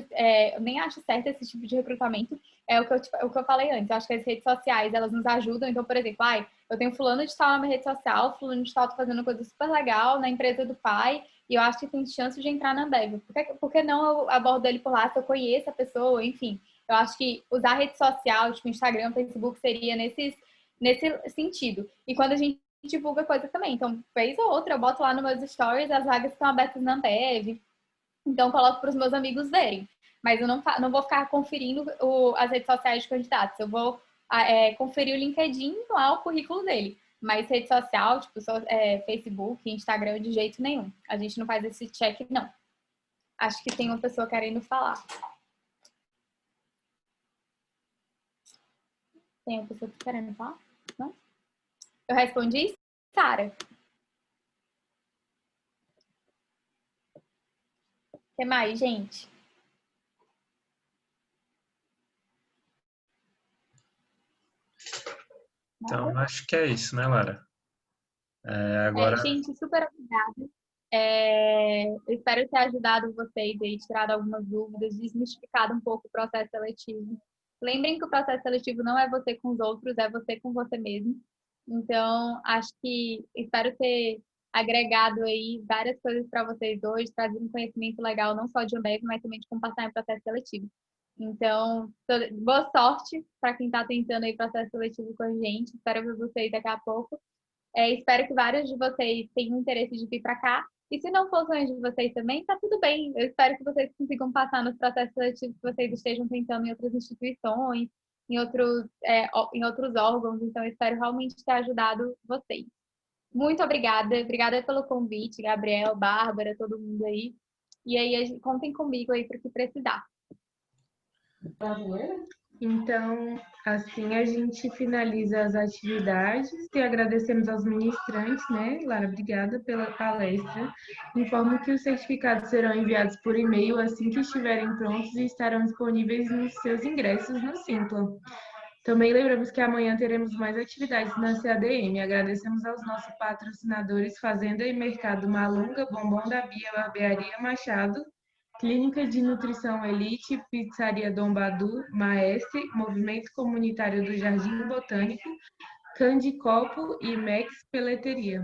eu nem acho certo esse tipo de recrutamento. É o que eu falei antes. Eu acho que as redes sociais, elas nos ajudam. Então, por exemplo, eu tenho fulano de tal na minha rede social, fulano de tal tá fazendo coisa super legal na empresa do pai, e eu acho que tem chance de entrar na Ambev. Por que não eu abordo ele por lá, se eu conheço a pessoa, enfim. Eu acho que usar rede social, tipo Instagram, Facebook, seria nesse sentido. E quando a gente divulga coisa também. Então, vez ou outra, eu boto lá nos meus stories as vagas que estão abertas na Ambev. Então, coloco para os meus amigos verem. Mas eu não vou ficar conferindo as redes sociais de candidatos. Eu vou conferir o LinkedIn lá, o currículo dele. Mas rede social, tipo, Facebook, Instagram, de jeito nenhum. A gente não faz esse check, não. Acho que tem uma pessoa querendo falar. Tem uma pessoa querendo falar? Não? Eu respondi, Sara. O que mais, gente? Então, acho que é isso, né, Lara? Agora, Gente, super obrigada. Eu espero ter ajudado vocês aí, tirado algumas dúvidas, desmistificado um pouco o processo seletivo. Lembrem que o processo seletivo não é você com os outros, é você com você mesmo. Então, espero ter agregado aí várias coisas para vocês hoje, trazido um conhecimento legal, não só de Ambev, mas também de como passar em processo seletivo. Então, boa sorte para quem está tentando aí processo seletivo com a gente. Espero ver vocês daqui a pouco. Espero que vários de vocês tenham interesse de vir para cá. E se não for sonho de vocês também, tá tudo bem. Eu espero que vocês consigam passar nos processos seletivos que vocês estejam tentando em outras instituições, em outros órgãos. Então, eu espero realmente ter ajudado vocês. Muito obrigada. Obrigada pelo convite, Gabriel, Bárbara, todo mundo aí. E aí, contem comigo aí para o que precisar. Então, assim a gente finaliza as atividades e agradecemos aos ministrantes, né? Lara, obrigada pela palestra. Informo que os certificados serão enviados por e-mail assim que estiverem prontos e estarão disponíveis nos seus ingressos no Simpla. Também lembramos que amanhã teremos mais atividades na CADM. Agradecemos aos nossos patrocinadores Fazenda e Mercado Malunga, Bombom da Bia, Barbearia Machado, Clínica de Nutrição Elite, Pizzaria Dom Badu, Maestre, Movimento Comunitário do Jardim Botânico, Candicopo e Mex Peleteria.